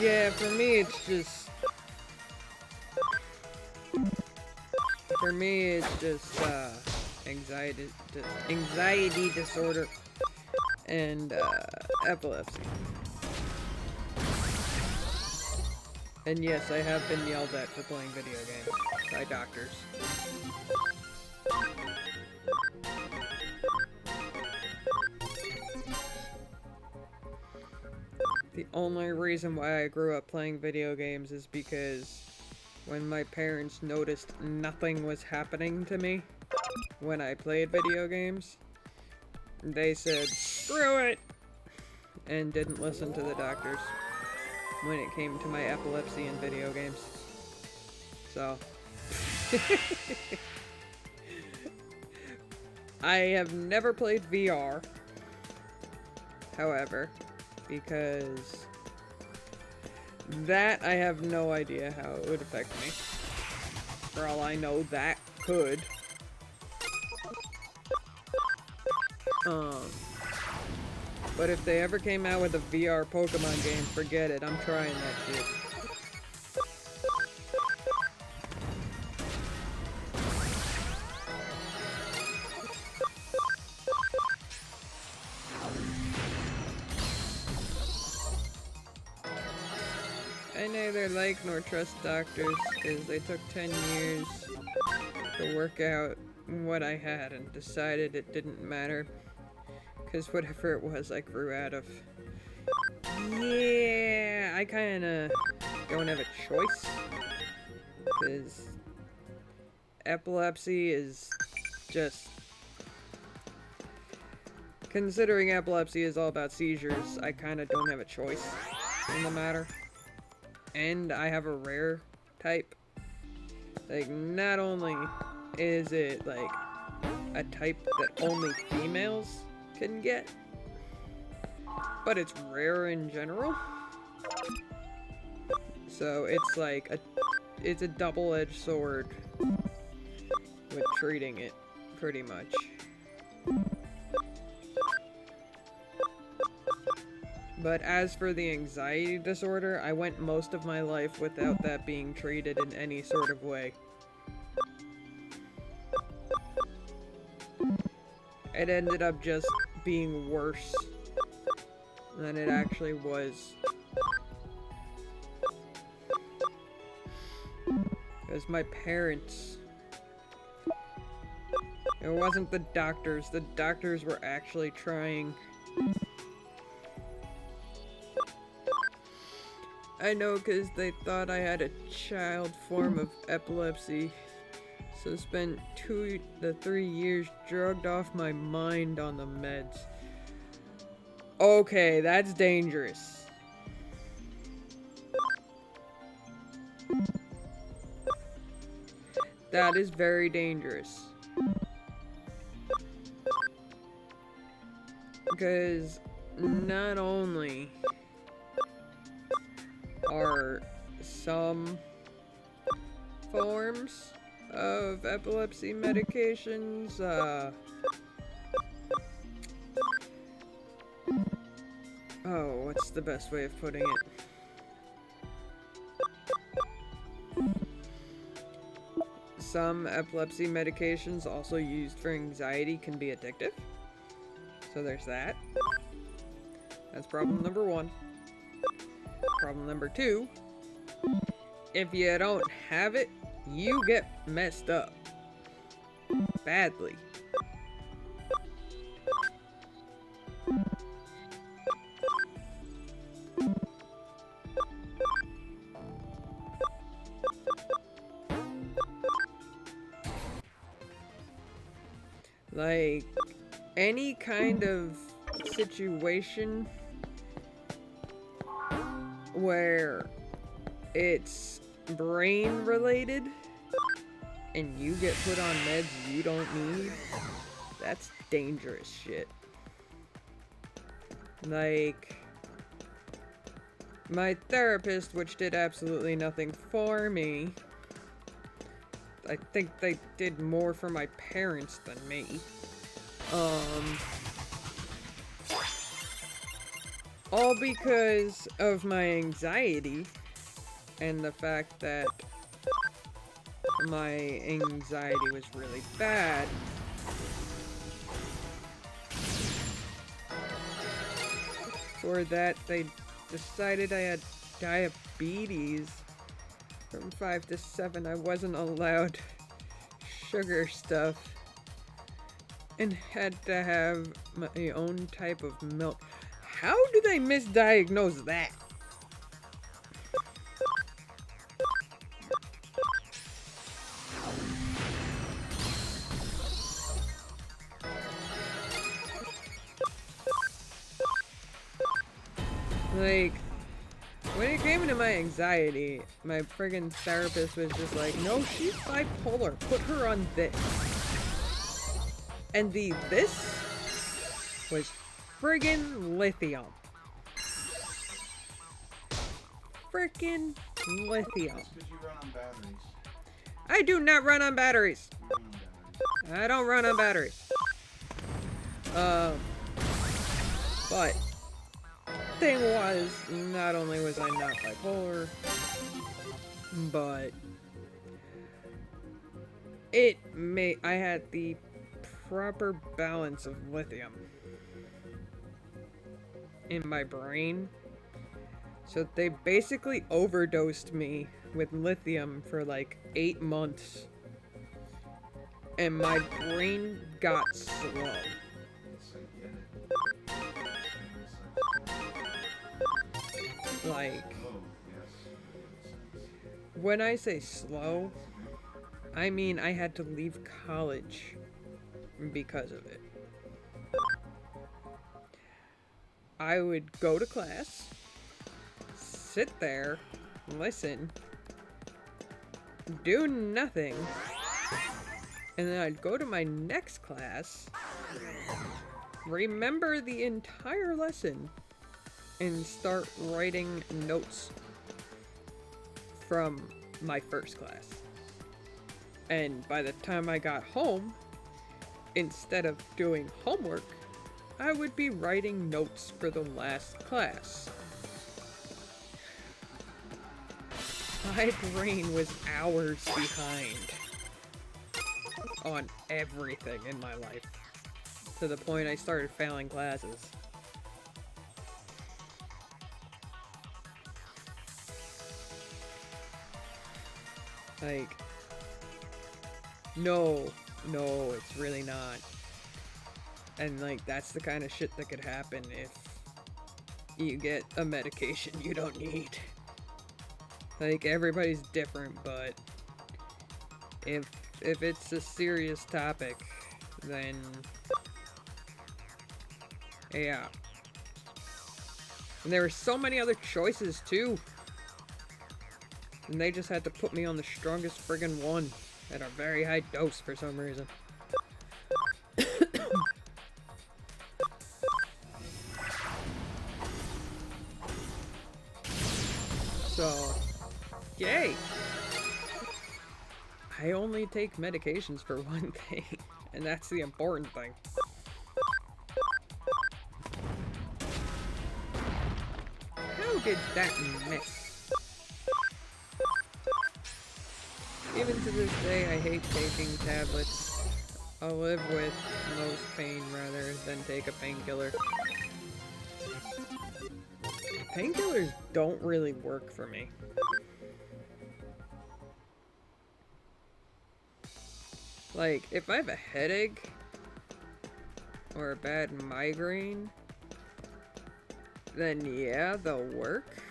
Yeah, for me it's just... For me it's just, anxiety disorder and, epilepsy. And yes, I have been yelled at for playing video games by doctors. The only reason why I grew up playing video games is because when my parents noticed nothing was happening to me when I played video games, they said, "Screw it!" and didn't listen to the doctors when it came to my epilepsy in video games. So... I have never played VR, however, because that I have no idea how it would affect me. For all I know, that could. But if they ever came out with a VR Pokemon game, forget it. I'm trying that shit. I neither like nor trust doctors because they took 10 years to work out what I had and decided it didn't matter. Because whatever it was, I grew out of. Yeah, I kinda don't have a choice. Because epilepsy is just... Considering epilepsy is all about seizures, I kinda don't have a choice in the matter. And I have a rare type. Like, not only is it, like, a type that only females can get, but it's rare in general. So it's like it's a double-edged sword with treating it, pretty much. But as for the anxiety disorder, I went most of my life without that being treated in any sort of way. It ended up just being worse than it actually was. Because my parents... It wasn't the doctors. The doctors were actually trying... I know, because they thought I had a child form of epilepsy. So spent 2 to 3 years drugged off my mind on the meds. Okay, that's dangerous. That is very dangerous. Because not only are some forms of epilepsy medications, oh, what's the best way of putting it? Some epilepsy medications also used for anxiety can be addictive. So there's that. That's problem number 1. Problem number 2, if you don't have it, you get messed up. Badly. Like, any kind of situation where it's brain related and you get put on meds you don't need, that's dangerous shit. Like, My therapist, which did absolutely nothing for me. I think they did more for my parents than me. All because of my anxiety and the fact that my anxiety was really bad. For that, they decided I had diabetes. From 5 to 7, I wasn't allowed sugar stuff and had to have my own type of milk. How do they misdiagnose that? Like, when it came to my anxiety, my friggin' therapist was just like, no, she's bipolar. Put her on this. And this was friggin' lithium. Frickin' lithium. That's because you run on batteries. I do not run on batteries. You run on batteries. I don't run on batteries. But thing was, not only was I not bipolar, but I had the proper balance of lithium in my brain. So they basically overdosed me with lithium for like 8 months. And my brain got slow. Yes, I get it. Like, Oh, yes. when I say slow, I mean I had to leave college because of it. I would go to class, sit there, listen, do nothing, and then I'd go to my next class, remember the entire lesson, and start writing notes from my first class. And by the time I got home, instead of doing homework, I would be writing notes for the last class. My brain was hours behind on everything in my life, to the point I started failing classes. Like, no, it's really not. And like, that's the kind of shit that could happen if you get a medication you don't need. Like, everybody's different, but if it's a serious topic, then yeah. And there were so many other choices too. And they just had to put me on the strongest friggin' one at a very high dose for some reason. So, yay! I only take medications for one thing, and that's the important thing. How did that miss? Even to this day, I hate taking tablets. I'll live with most pain rather than take a painkiller. Painkillers don't really work for me. Like, if I have a headache or a bad migraine, then yeah, they'll work.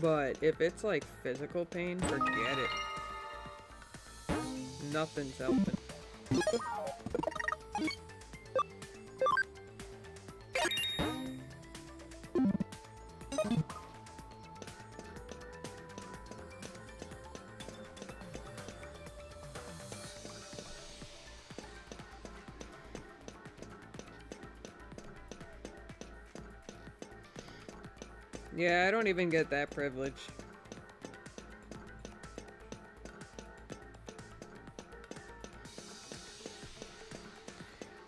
But if it's like physical pain, forget it. Nothing's helping. Yeah, I don't even get that privilege.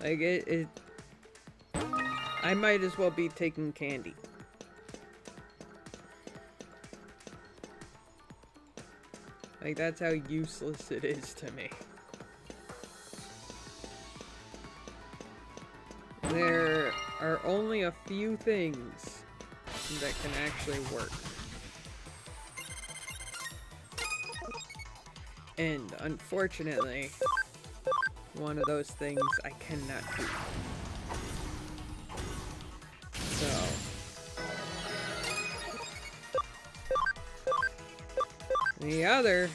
Like, I might as well be taking candy. Like, that's how useless it is to me. There are only a few things that can actually work. And unfortunately, one of those things I cannot do. So, the other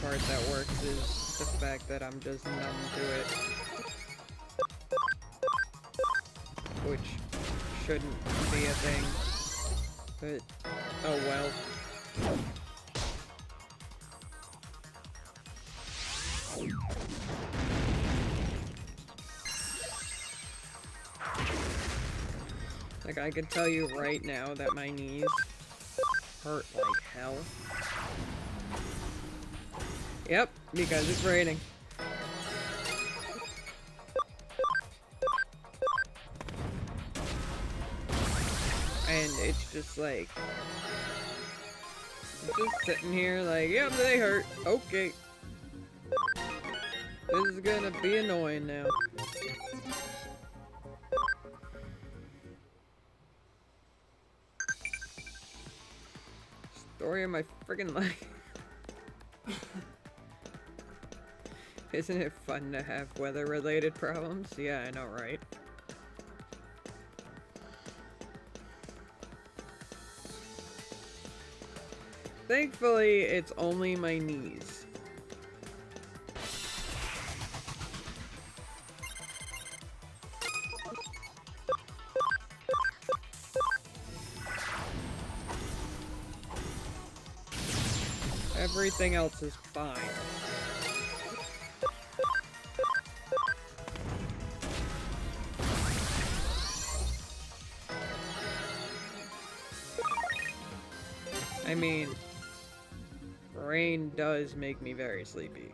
part that works is the fact that I'm just numb to it. Which shouldn't be a thing. But, oh well. Like, I could tell you right now that my knees hurt like hell. Yep, because it's raining. And it's just like... just sitting here like, yep, they hurt. Okay. This is gonna be annoying now. Story of my friggin' life. Isn't it fun to have weather-related problems? Yeah, I know, right? Thankfully, it's only my knees. Everything else is fine. I mean, rain does make me very sleepy.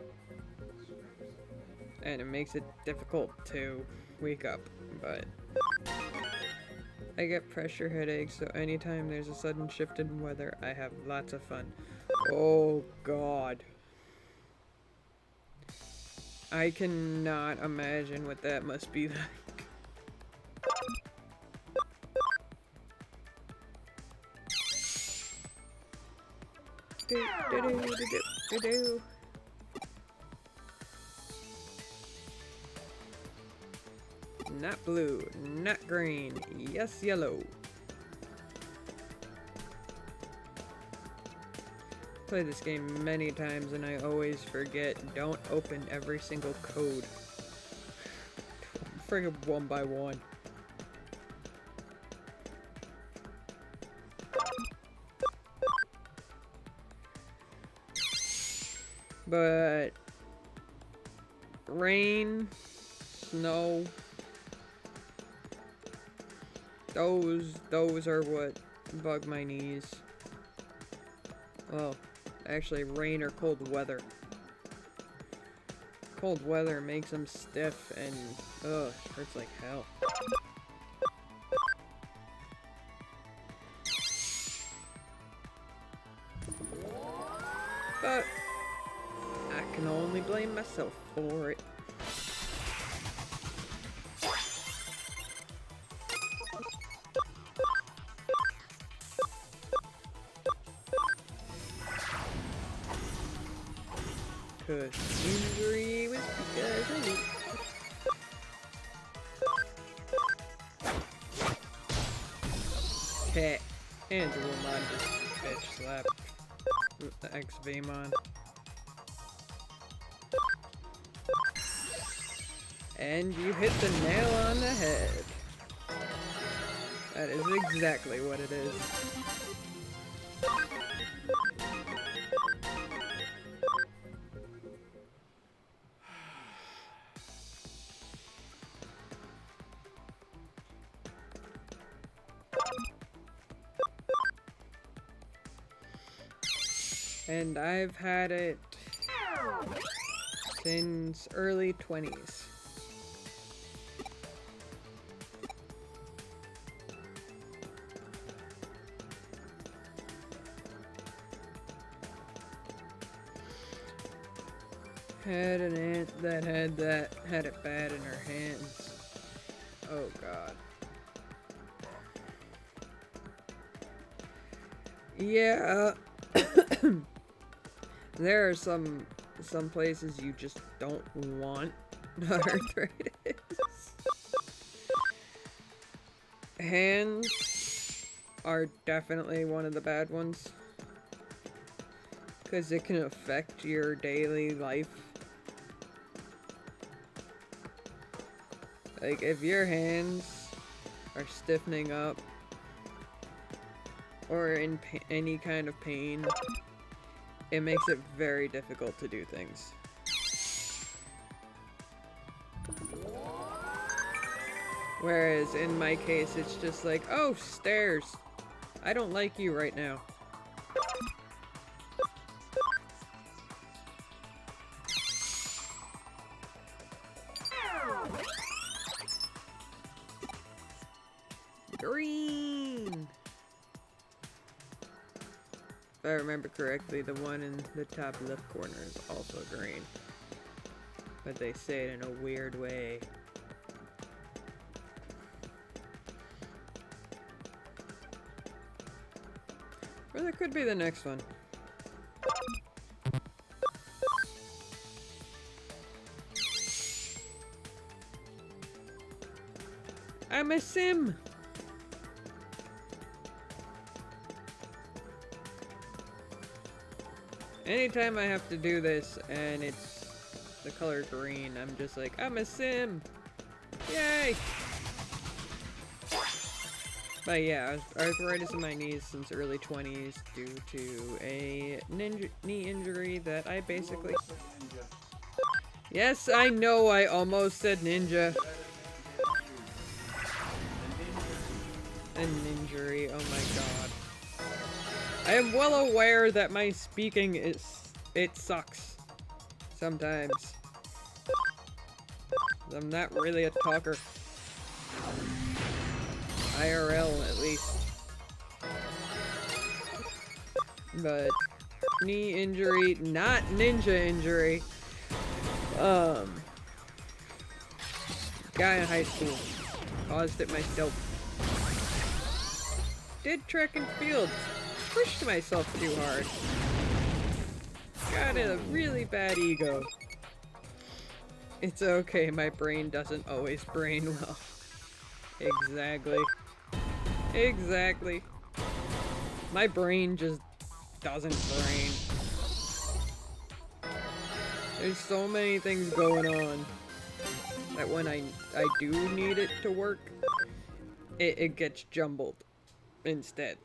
And it makes it difficult to wake up, but I get pressure headaches, so anytime there's a sudden shift in weather, I have lots of fun. Oh god. I cannot imagine what that must be like. Not blue, not green, yes yellow. Played this game many times and I always forget, don't open every single code. Friggin' one by one. But rain, snow, those are what bug my knees. Well, actually rain or cold weather. Cold weather makes them stiff and ugh, hurts like hell. But I can only blame myself for it. Cause injury was because of me. Cat. Angela Mon just bitch slapped with the XVmon. And you hit the nail on the head. That is exactly what it is. And I've had it since early 20s. Had an aunt that had it bad in her hands. Oh god. Yeah. There are some places you just don't want arthritis. Hands are definitely one of the bad ones. Because it can affect your daily life. Like, if your hands are stiffening up, or in any kind of pain, it makes it very difficult to do things. Whereas in my case, it's just like, oh, stairs. I don't like you right now. Green! If I remember correctly, the one in the top left corner is also green. But they say it in a weird way. Or that could be the next one. I'm a sim! Anytime I have to do this and it's the color green, I'm just like, I'm a sim! Yay! But yeah, arthritis in my knees since early 20s due to a knee injury that I basically... Yes, I know I almost said ninja. An injury, oh my god. I am well aware that my speaking it sucks. Sometimes. I'm not really a talker. IRL, at least. But knee injury, not ninja injury. Guy in high school. Caused it myself. Did track and field. Pushed myself too hard. Got a really bad ego. It's okay, my brain doesn't always brain well. Exactly. Exactly. My brain just doesn't brain. There's so many things going on that when I do need it to work, it gets jumbled instead.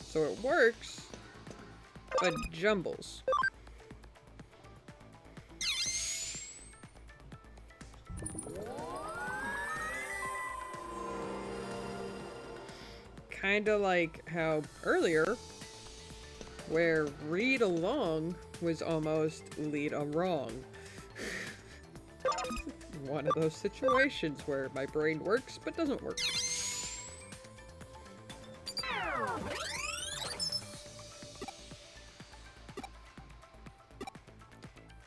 So it works, but jumbles. Kinda like how earlier, where read along was almost lead a wrong. One of those situations where my brain works but doesn't work.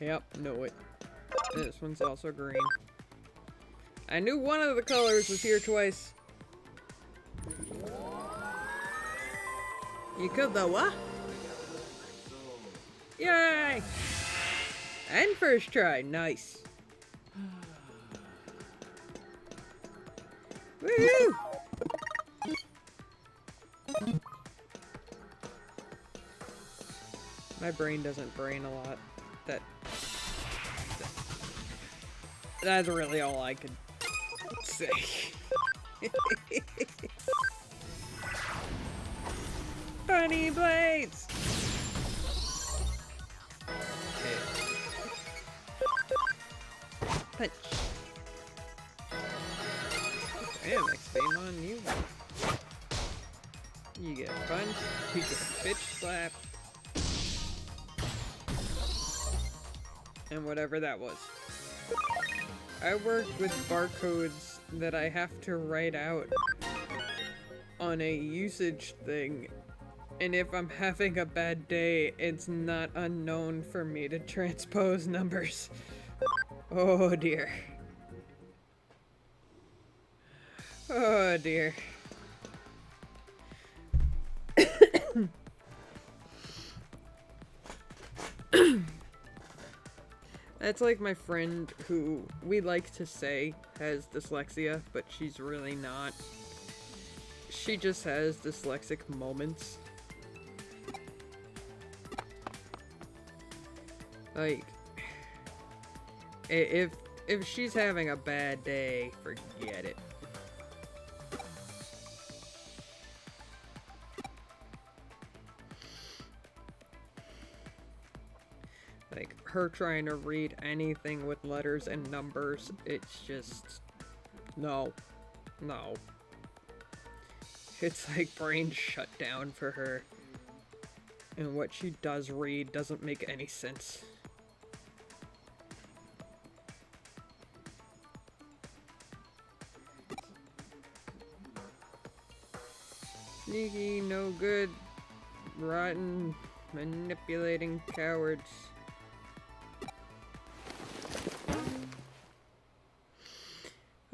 Yep, know it. This one's also green. I knew one of the colors was here twice. You killed the what? Yay! And first try, nice. Woohoo! My brain doesn't brain a lot. That's really all I could say. Bunny blades! Okay. Punch. Damn, XP on you. You get punched, you get bitch slapped. and whatever that was. I work with barcodes that I have to write out on a usage thing, and if I'm having a bad day, it's not unknown for me to transpose numbers. Oh dear. Oh dear. That's like my friend who we like to say has dyslexia, but she's really not. She just has dyslexic moments. Like, if she's having a bad day, forget it. Like, her trying to read anything with letters and numbers, it's just... no. No. It's like brain shut down for her. And what she does read doesn't make any sense. Sneaky, no good, rotten, manipulating cowards.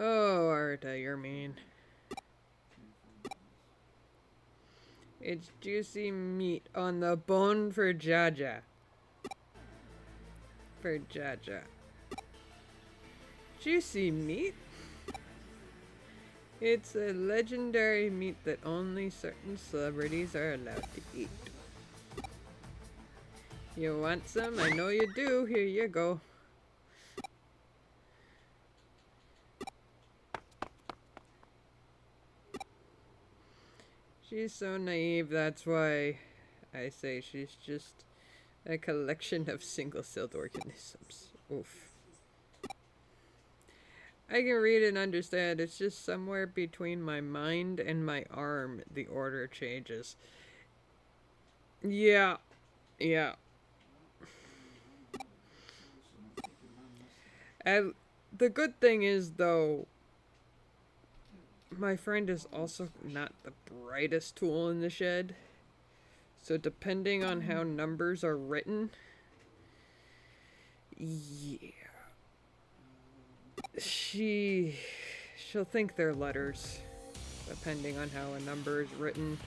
Oh, Arta, you're mean. It's juicy meat on the bone for Jaja. For Jaja. Juicy meat? It's a legendary meat that only certain celebrities are allowed to eat. You want some? I know you do. Here you go. She's so naive, that's why I say she's just a collection of single-celled organisms. Oof. I can read and understand, it's just somewhere between my mind and my arm the order changes. Yeah. Yeah. And the good thing is, though, my friend is also not the brightest tool in the shed. So depending on how numbers are written, yeah, she'll think they're letters, depending on how a number is written.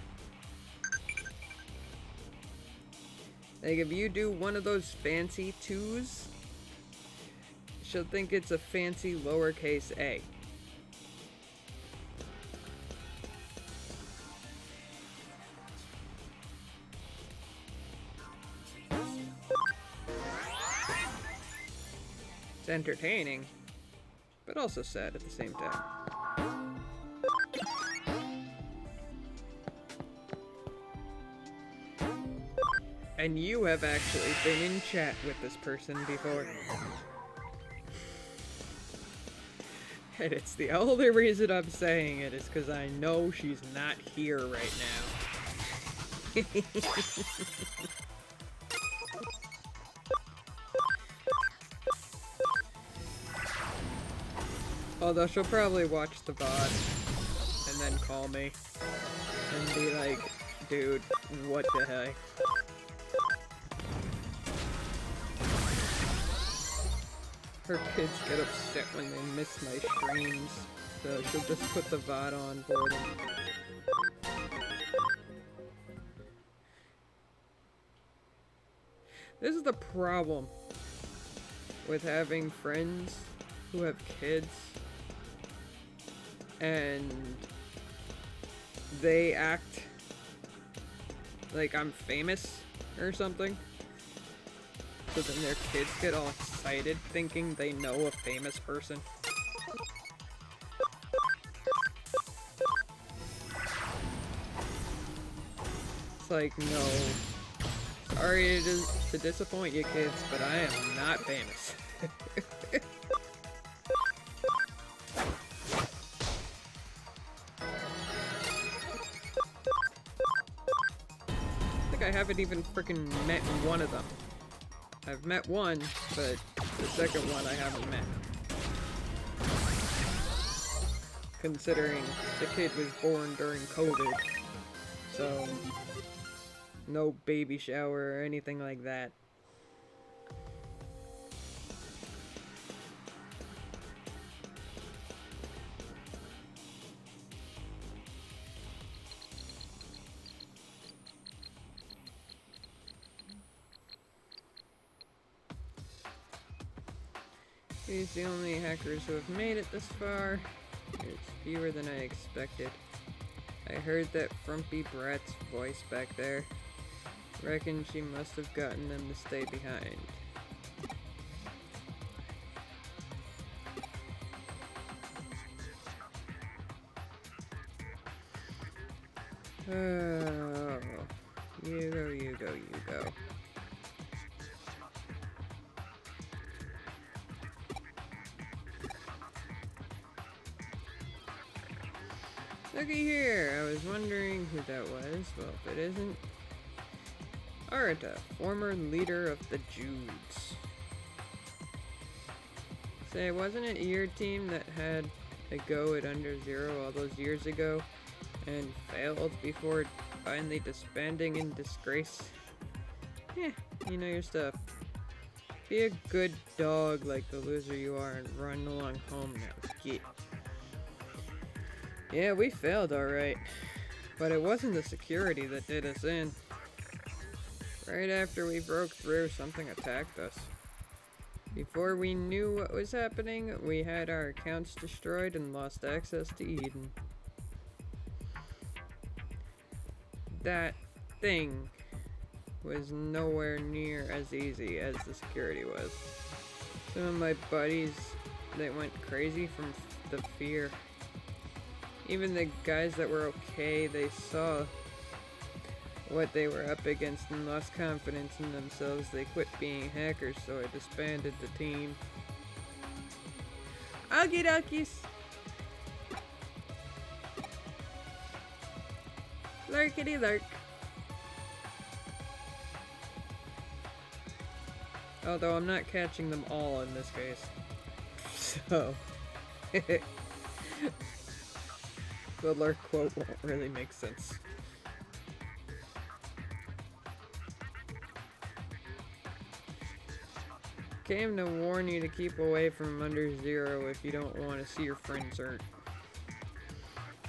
Like if you do one of those fancy 2s, she'll think it's a fancy lowercase a. It's entertaining, but also sad at the same time. And you have actually been in chat with this person before. And it's the only reason I'm saying it is because I know she's not here right now. Although she'll probably watch the VOD and then call me and be like, dude, what the heck? Her kids get upset when they miss my streams, so she'll just put the VOD on for them. This is the problem with having friends who have kids and they act like I'm famous or something. So then their kids get all excited thinking they know a famous person. It's like, no. Sorry to disappoint you kids, but I am not famous. I haven't even freaking met one of them. I've met one, but the second one I haven't met. Considering the kid was born during COVID. So, no baby shower or anything like that. He's the only hackers who have made it this far. It's fewer than I expected. I heard that frumpy brat's voice back there. Reckon she must have gotten them to stay behind. Oh, you go, you go, you go. Looky here, I was wondering who that was. Well, if it isn't, Arta, former leader of the Judes. Say, wasn't it your team that had a go at Under Zero all those years ago and failed before finally disbanding in disgrace? Yeah, you know your stuff. Be a good dog like the loser you are and run along home now, git. Yeah, we failed alright, but it wasn't the security that did us in. Right after we broke through, something attacked us. Before we knew what was happening, we had our accounts destroyed and lost access to Eden. That thing was nowhere near as easy as the security was. Some of my buddies, they went crazy from the fear. Even the guys that were okay, they saw what they were up against and lost confidence in themselves. They quit being hackers, so I disbanded the team. Okie dokies! Lurkity lurk. Although I'm not catching them all in this case. So... the lurk quote won't really make sense. Came to warn you to keep away from Under Zero if you don't want to see your friends hurt.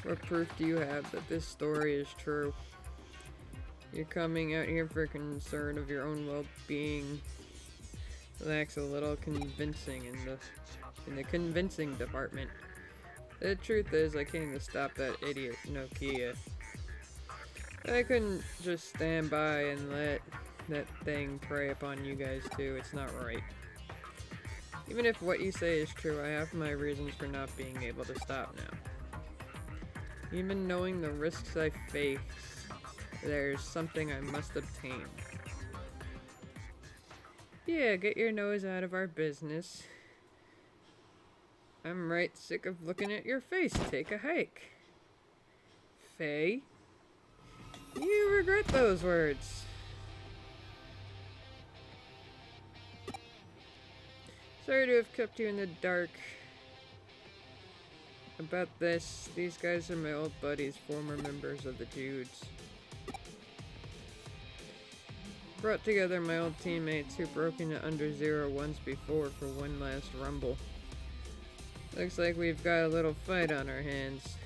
What proof do you have that this story is true? You're coming out here for concern of your own well-being. Lacks a little convincing in the convincing department. The truth is, I came to stop that idiot Nokia. I couldn't just stand by and let that thing prey upon you guys too. It's not right. Even if what you say is true, I have my reasons for not being able to stop now. Even knowing the risks I face, there's something I must obtain. Yeah, get your nose out of our business. I'm right sick of looking at your face. Take a hike. Faye? You regret those words. Sorry to have kept you in the dark about this. These guys are my old buddies, former members of the Judes. Brought together my old teammates who broke into Under Zero once before for one last rumble. Looks like we've got a little fight on our hands.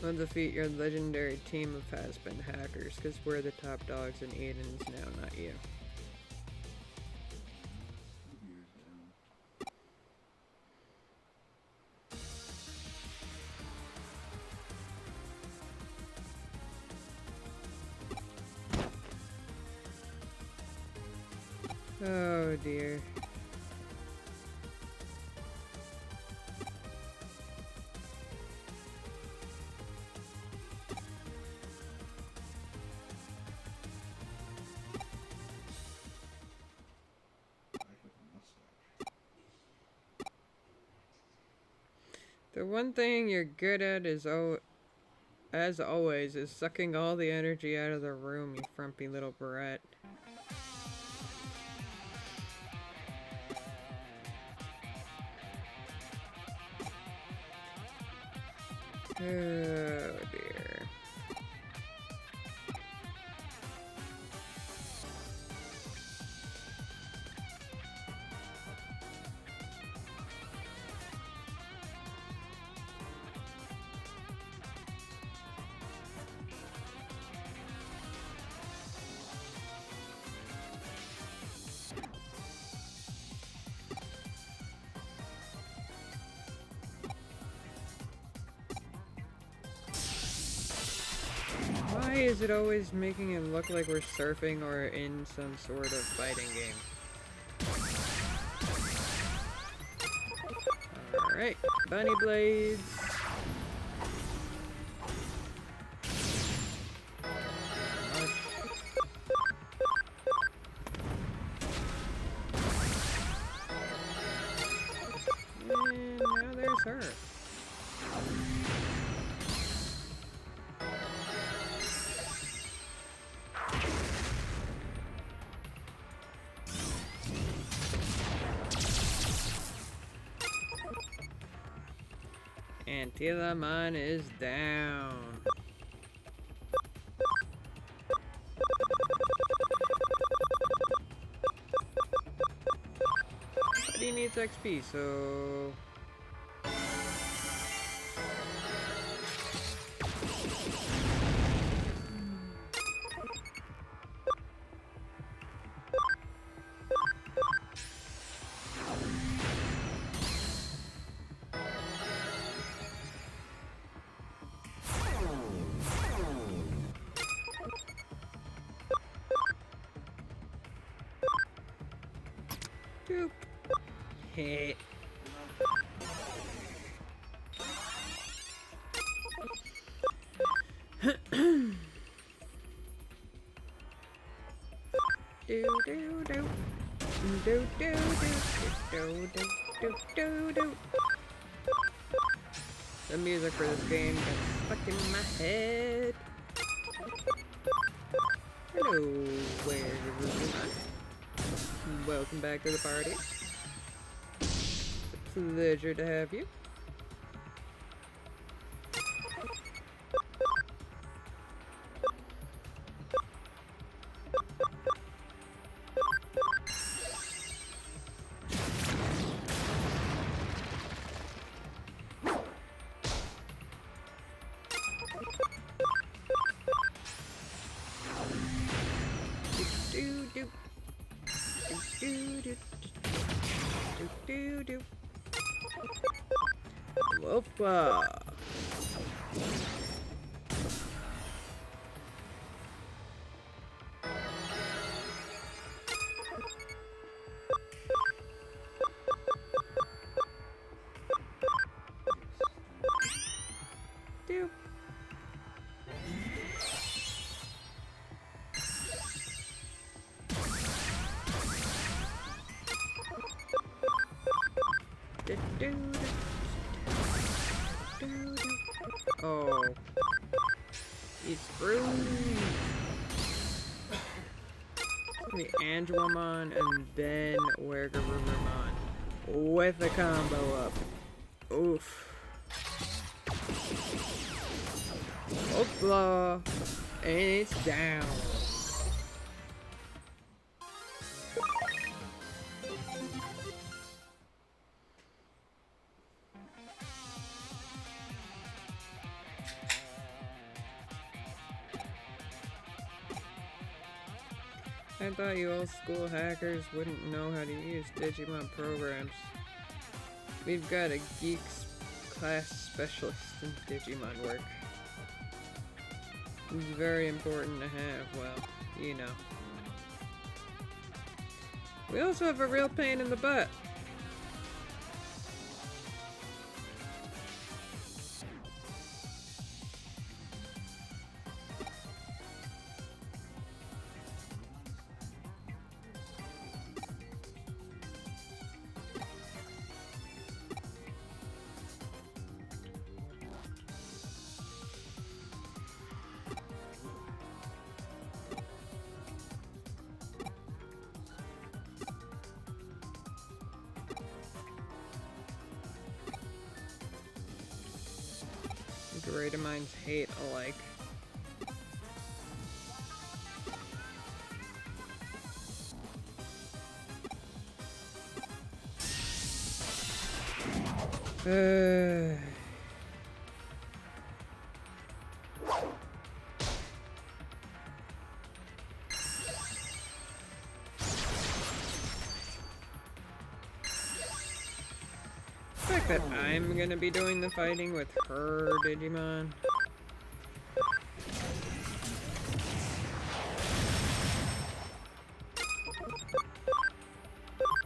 I'll defeat your legendary team of has-been hackers, because we're the top dogs in Eden's now, not you. Oh dear. The one thing you're good at is, as always, is sucking all the energy out of the room, you frumpy little brat. Oh dear. Why is it always making it look like we're surfing or in some sort of fighting game? Alright, bunny blades. And now there's her. And Tilamon is down. But he needs XP, so... Doop. Heh. Do do do. Do do do do do do do do. The music for this game gets stuck in my head. Hello, where's everyone? Welcome back to the party. It's a pleasure to have you. Do do do do do do do. Wolf claw. Do. Do, do, do, do, do. Oh, he's screwed. The Angelamon and then Wergavurmon with a combo up. Oof. Hoopla, and it's down. I thought you old school hackers wouldn't know how to use Digimon programs. We've got a geeks class specialist in Digimon work. It's very important to have, well, you know. We also have a real pain in the butt. greater minds hate alike. The fact that I'm gonna be doing the fighting with her Digimon.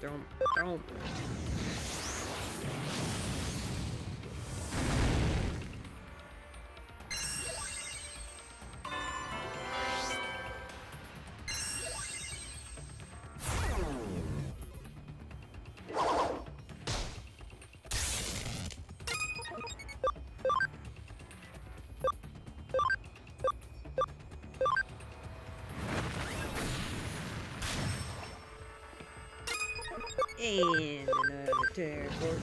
Don't. And another tear force.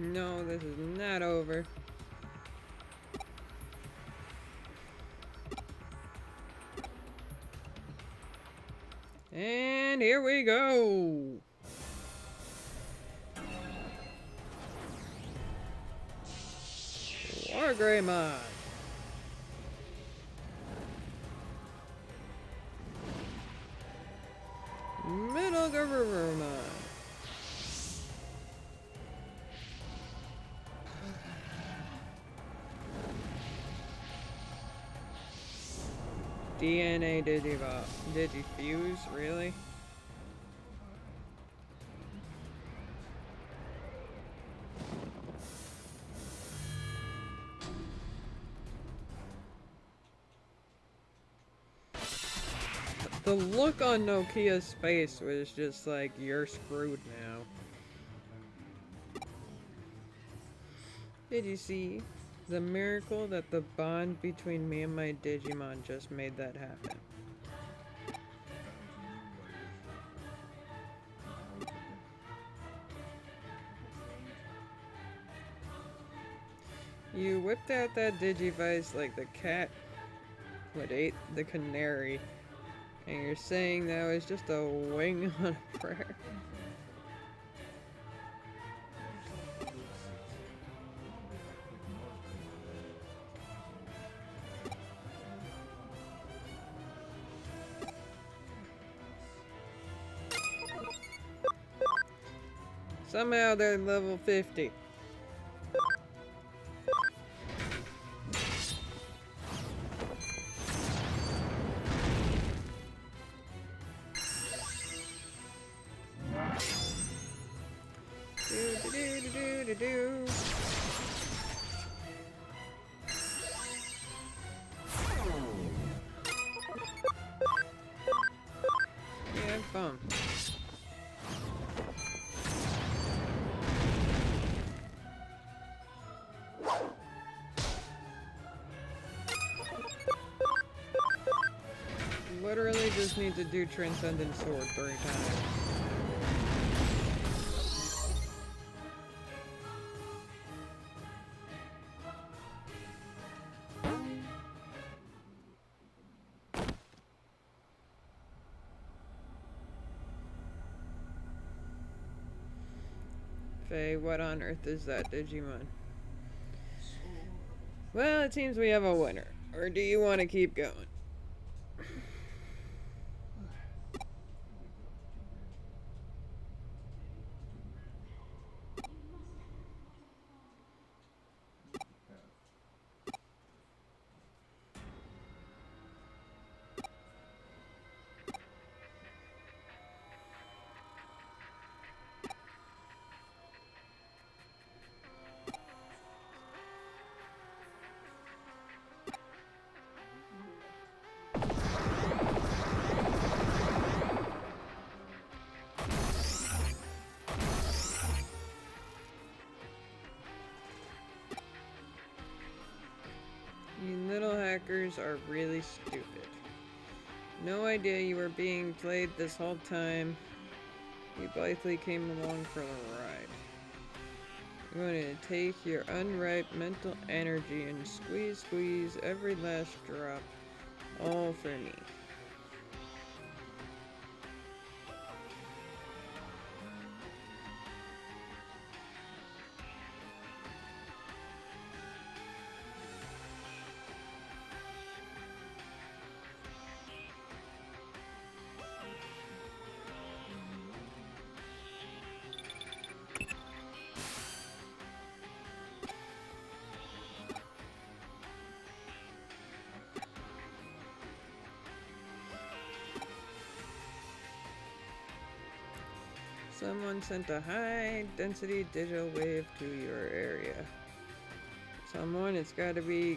No, this is not over. And here we go. Wargreymon. Middle Garurumon. DNA Digifuse, really? The look on Nokia's face was just like, you're screwed now. Did you see? The miracle that the bond between me and my Digimon just made that happen. You whipped out that Digivice like the cat would ate the canary, and you're saying that was just a wing on a prayer. Somehow they're level 50. Do. Yeah, fun. Literally just need to do Transcendent Sword 3 times. Faye, what on earth is that Digimon? Well, it seems we have a winner. Or do you want to keep going? hackers are really stupid. No idea you were being played this whole time. You blithely came along for the ride. I'm going to take your unripe mental energy and squeeze every last drop. All for me. Someone sent a high-density digital wave to your area. Someone, it's gotta be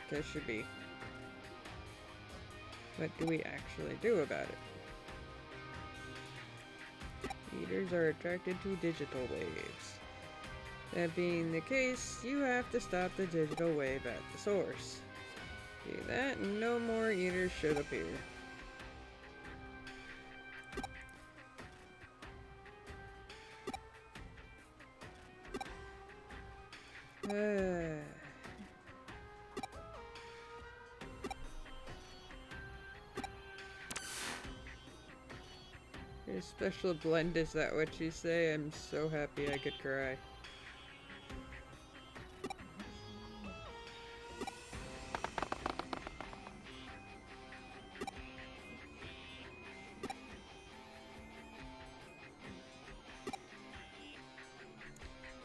Keshibi. What do we actually do about it? Eaters are attracted to digital waves. That being the case, you have to stop the digital wave at the source. Do that and no more eaters should appear. Your special blend, is that what you say? I'm so happy I could cry.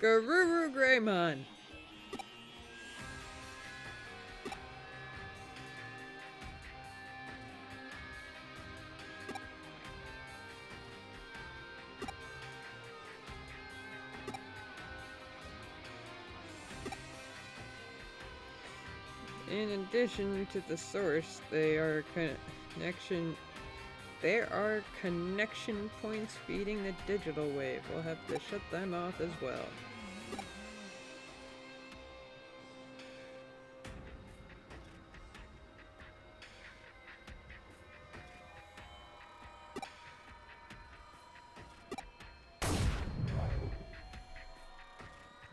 Garuru Greymon! In addition to the source, there are connection points feeding the digital wave. We'll have to shut them off as well.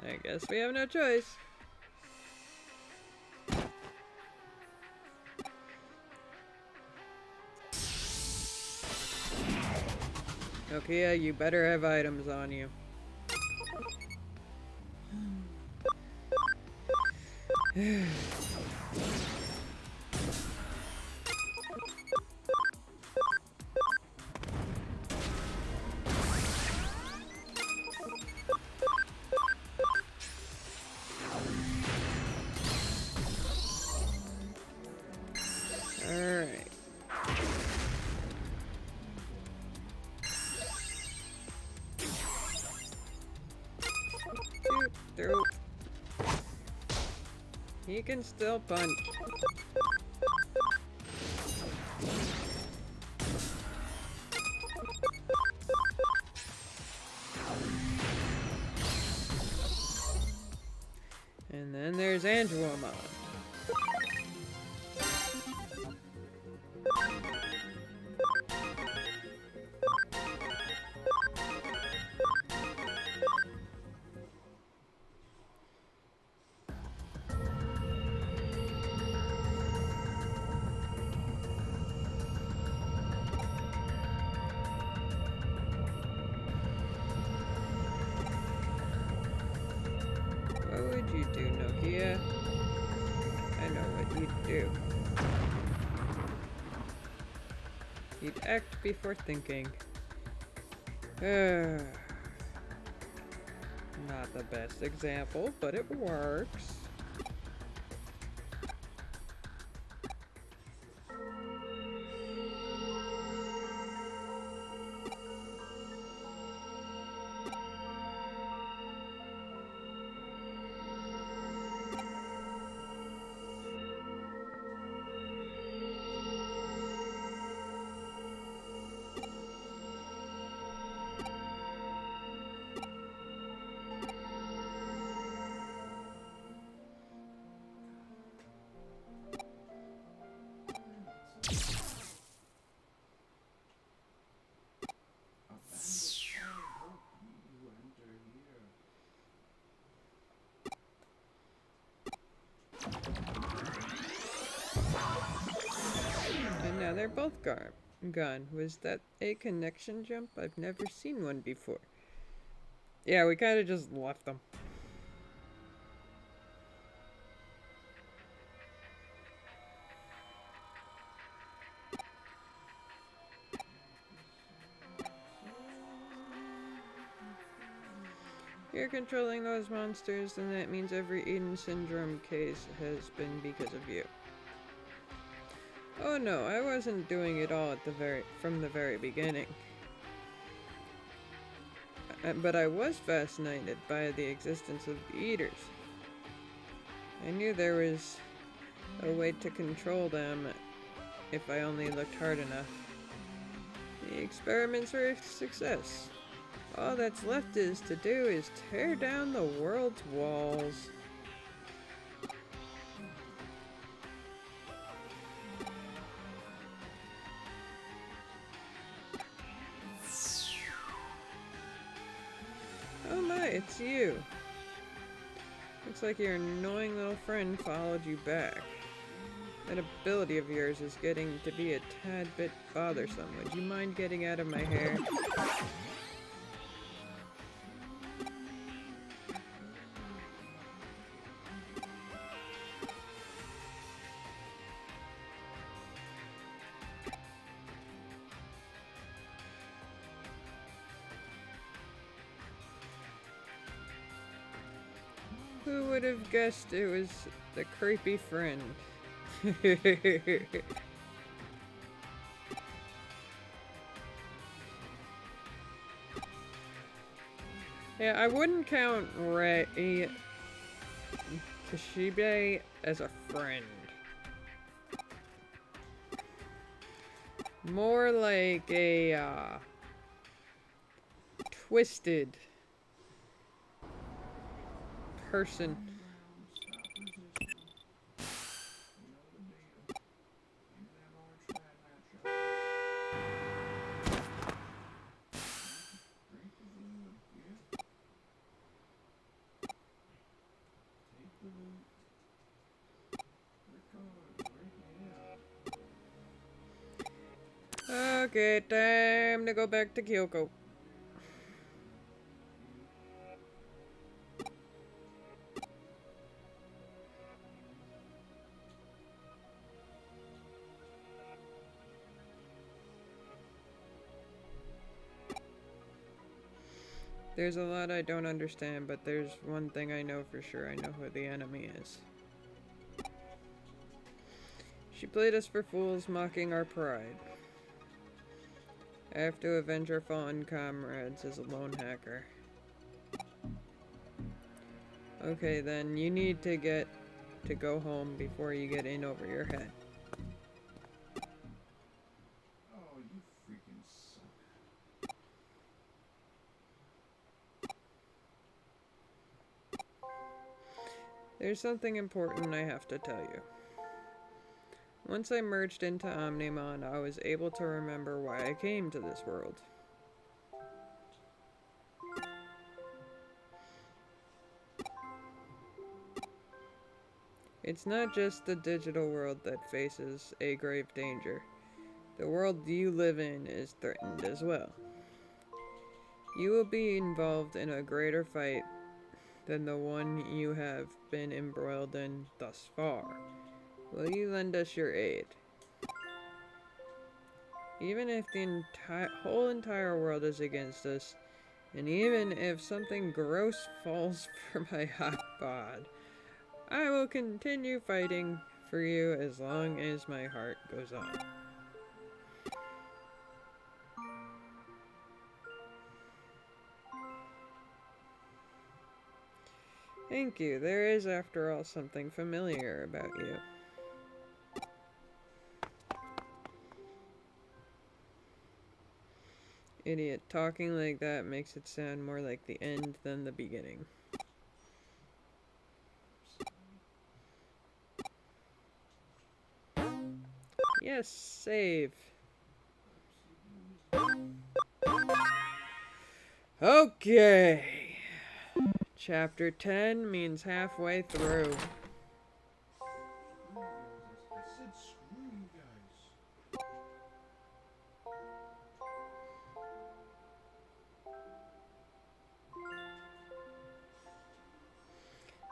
I guess we have no choice. Nokia, you better have items on you. Alright. Through. He can still punch. And then there's Angelomon. What would you do, Nokia? I know what you'd do. You'd act before thinking. Not the best example, but it works. they're both gone. Was that a connection jump? I've never seen one before. Yeah, we kind of just left them. You're controlling those monsters, and that means every Eden Syndrome case has been because of you. Oh no, I wasn't doing it all from the very beginning. But I was fascinated by the existence of the Eaters. I knew there was a way to control them if I only looked hard enough. The experiments were a success. All that's left to do is tear down the world's walls. Oh my, it's you. Looks like your annoying little friend followed you back. That ability of yours is getting to be a tad bit bothersome. Would you mind getting out of my hair? Who would have guessed it was the creepy friend? Yeah, I wouldn't count Rei Kashibe as a friend. More like a twisted person. Okay, time to go back to Kyoko. There's a lot I don't understand, but there's one thing I know for sure. I know who the enemy is. She played us for fools, mocking our pride. I have to avenge our fallen comrades as a lone hacker. Okay, then you need to go home before you get in over your head. Oh, you freaking suck. There's something important I have to tell you. Once I merged into Omnimon, I was able to remember why I came to this world. It's not just the digital world that faces a grave danger. The world you live in is threatened as well. You will be involved in a greater fight than the one you have been embroiled in thus far. Will you lend us your aid? Even if the whole entire world is against us, and even if something gross falls from my hot bod, I will continue fighting for you as long as my heart goes on. Thank you. There is, after all, something familiar about you. Idiot. Talking like that makes it sound more like the end than the beginning. Yes, save. Okay. Chapter 10 means halfway through. I said screw you guys.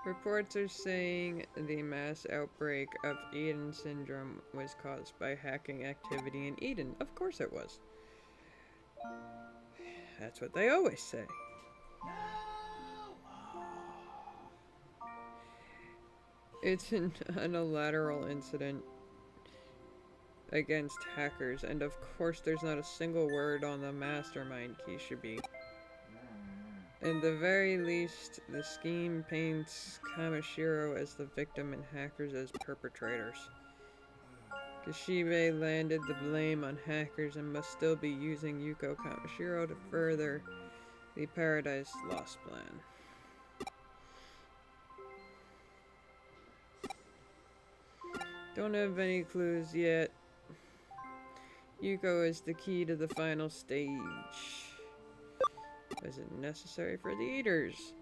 Reports are saying the mass outbreak of Eden syndrome was caused by hacking activity in Eden. Of course it was. That's what they always say. It's an unilateral incident against hackers, and of course there's not a single word on the mastermind key should be. At the very least, the scheme paints Kamishiro as the victim and hackers as perpetrators. Kishibe landed the blame on hackers and must still be using Yuko Kamishiro to further the Paradise Lost plan. Don't have any clues yet. Yuko is the key to the final stage. Is it necessary for the Eaters?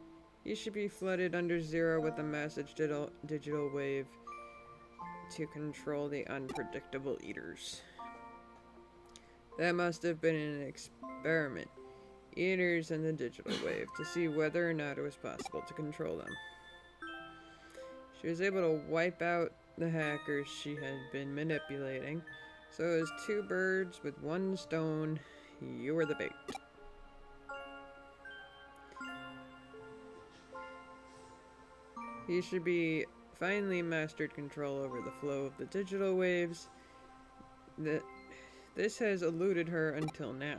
You should be flooded under zero with a massive digital wave to control the unpredictable Eaters. That must have been an experiment. Eaters and the digital wave to see whether or not it was possible to control them. She was able to wipe out the hackers she had been manipulating, so it was 2 birds with 1 stone. You were the bait. He should be finally mastered control over the flow of the digital waves. This has eluded her until now.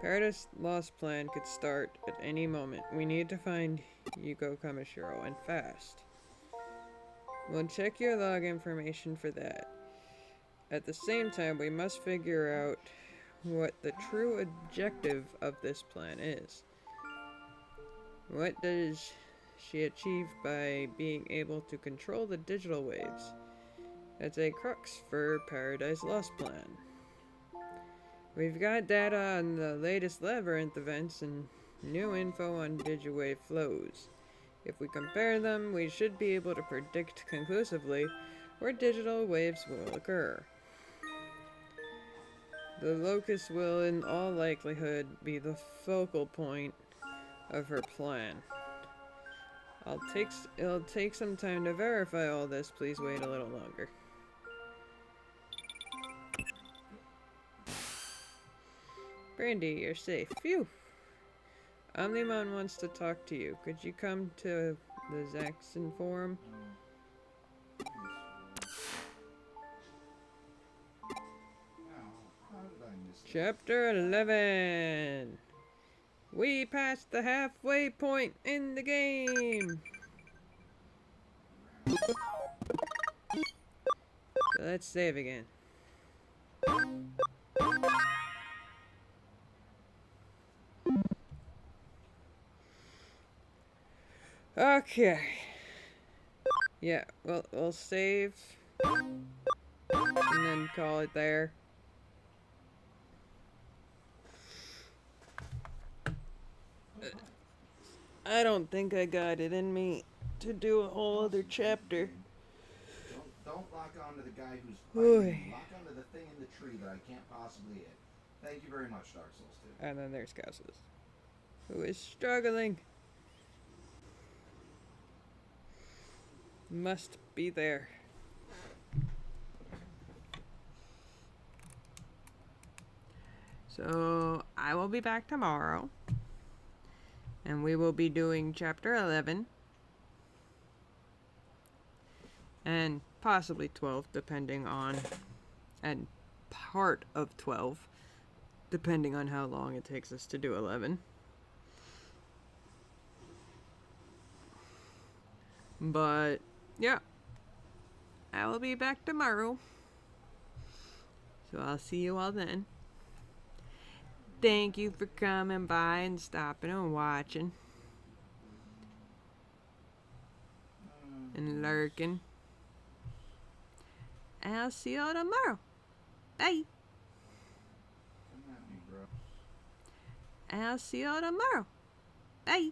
Paradise Lost plan could start at any moment. We need to find Yuko Kamishiro, and fast. We'll check your log information for that. At the same time, we must figure out what the true objective of this plan is. What does she achieve by being able to control the digital waves? That's a crux for Paradise Lost plan. We've got data on the latest labyrinth events and new info on digiwave flows. If we compare them, we should be able to predict conclusively where digital waves will occur. The locus will, in all likelihood, be the focal point of her plan. It'll take some time to verify all this. Please wait a little longer. Brandy, you're safe. Phew! Omnimon wants to talk to you. Could you come to the Zaxxon Forum? Chapter 11! We passed the halfway point in the game! So let's save again. Okay. Yeah, we'll save and then call it there. I don't think I got it in me to do a whole other chapter. Don't lock onto the guy who's fighting. Lock onto the thing in the tree that I can't possibly hit. Thank you very much, Dark Souls 2. And then there's Gauss's, who is struggling. Must be there. So I will be back tomorrow, and we will be doing chapter 11 and possibly 12, depending on, and part of 12, depending on how long it takes us to do 11. But yeah, I will be back tomorrow, so I'll see you all then. Thank you for coming by and stopping and watching and lurking. I'll see you all tomorrow. Bye. I'll see you all tomorrow. Bye.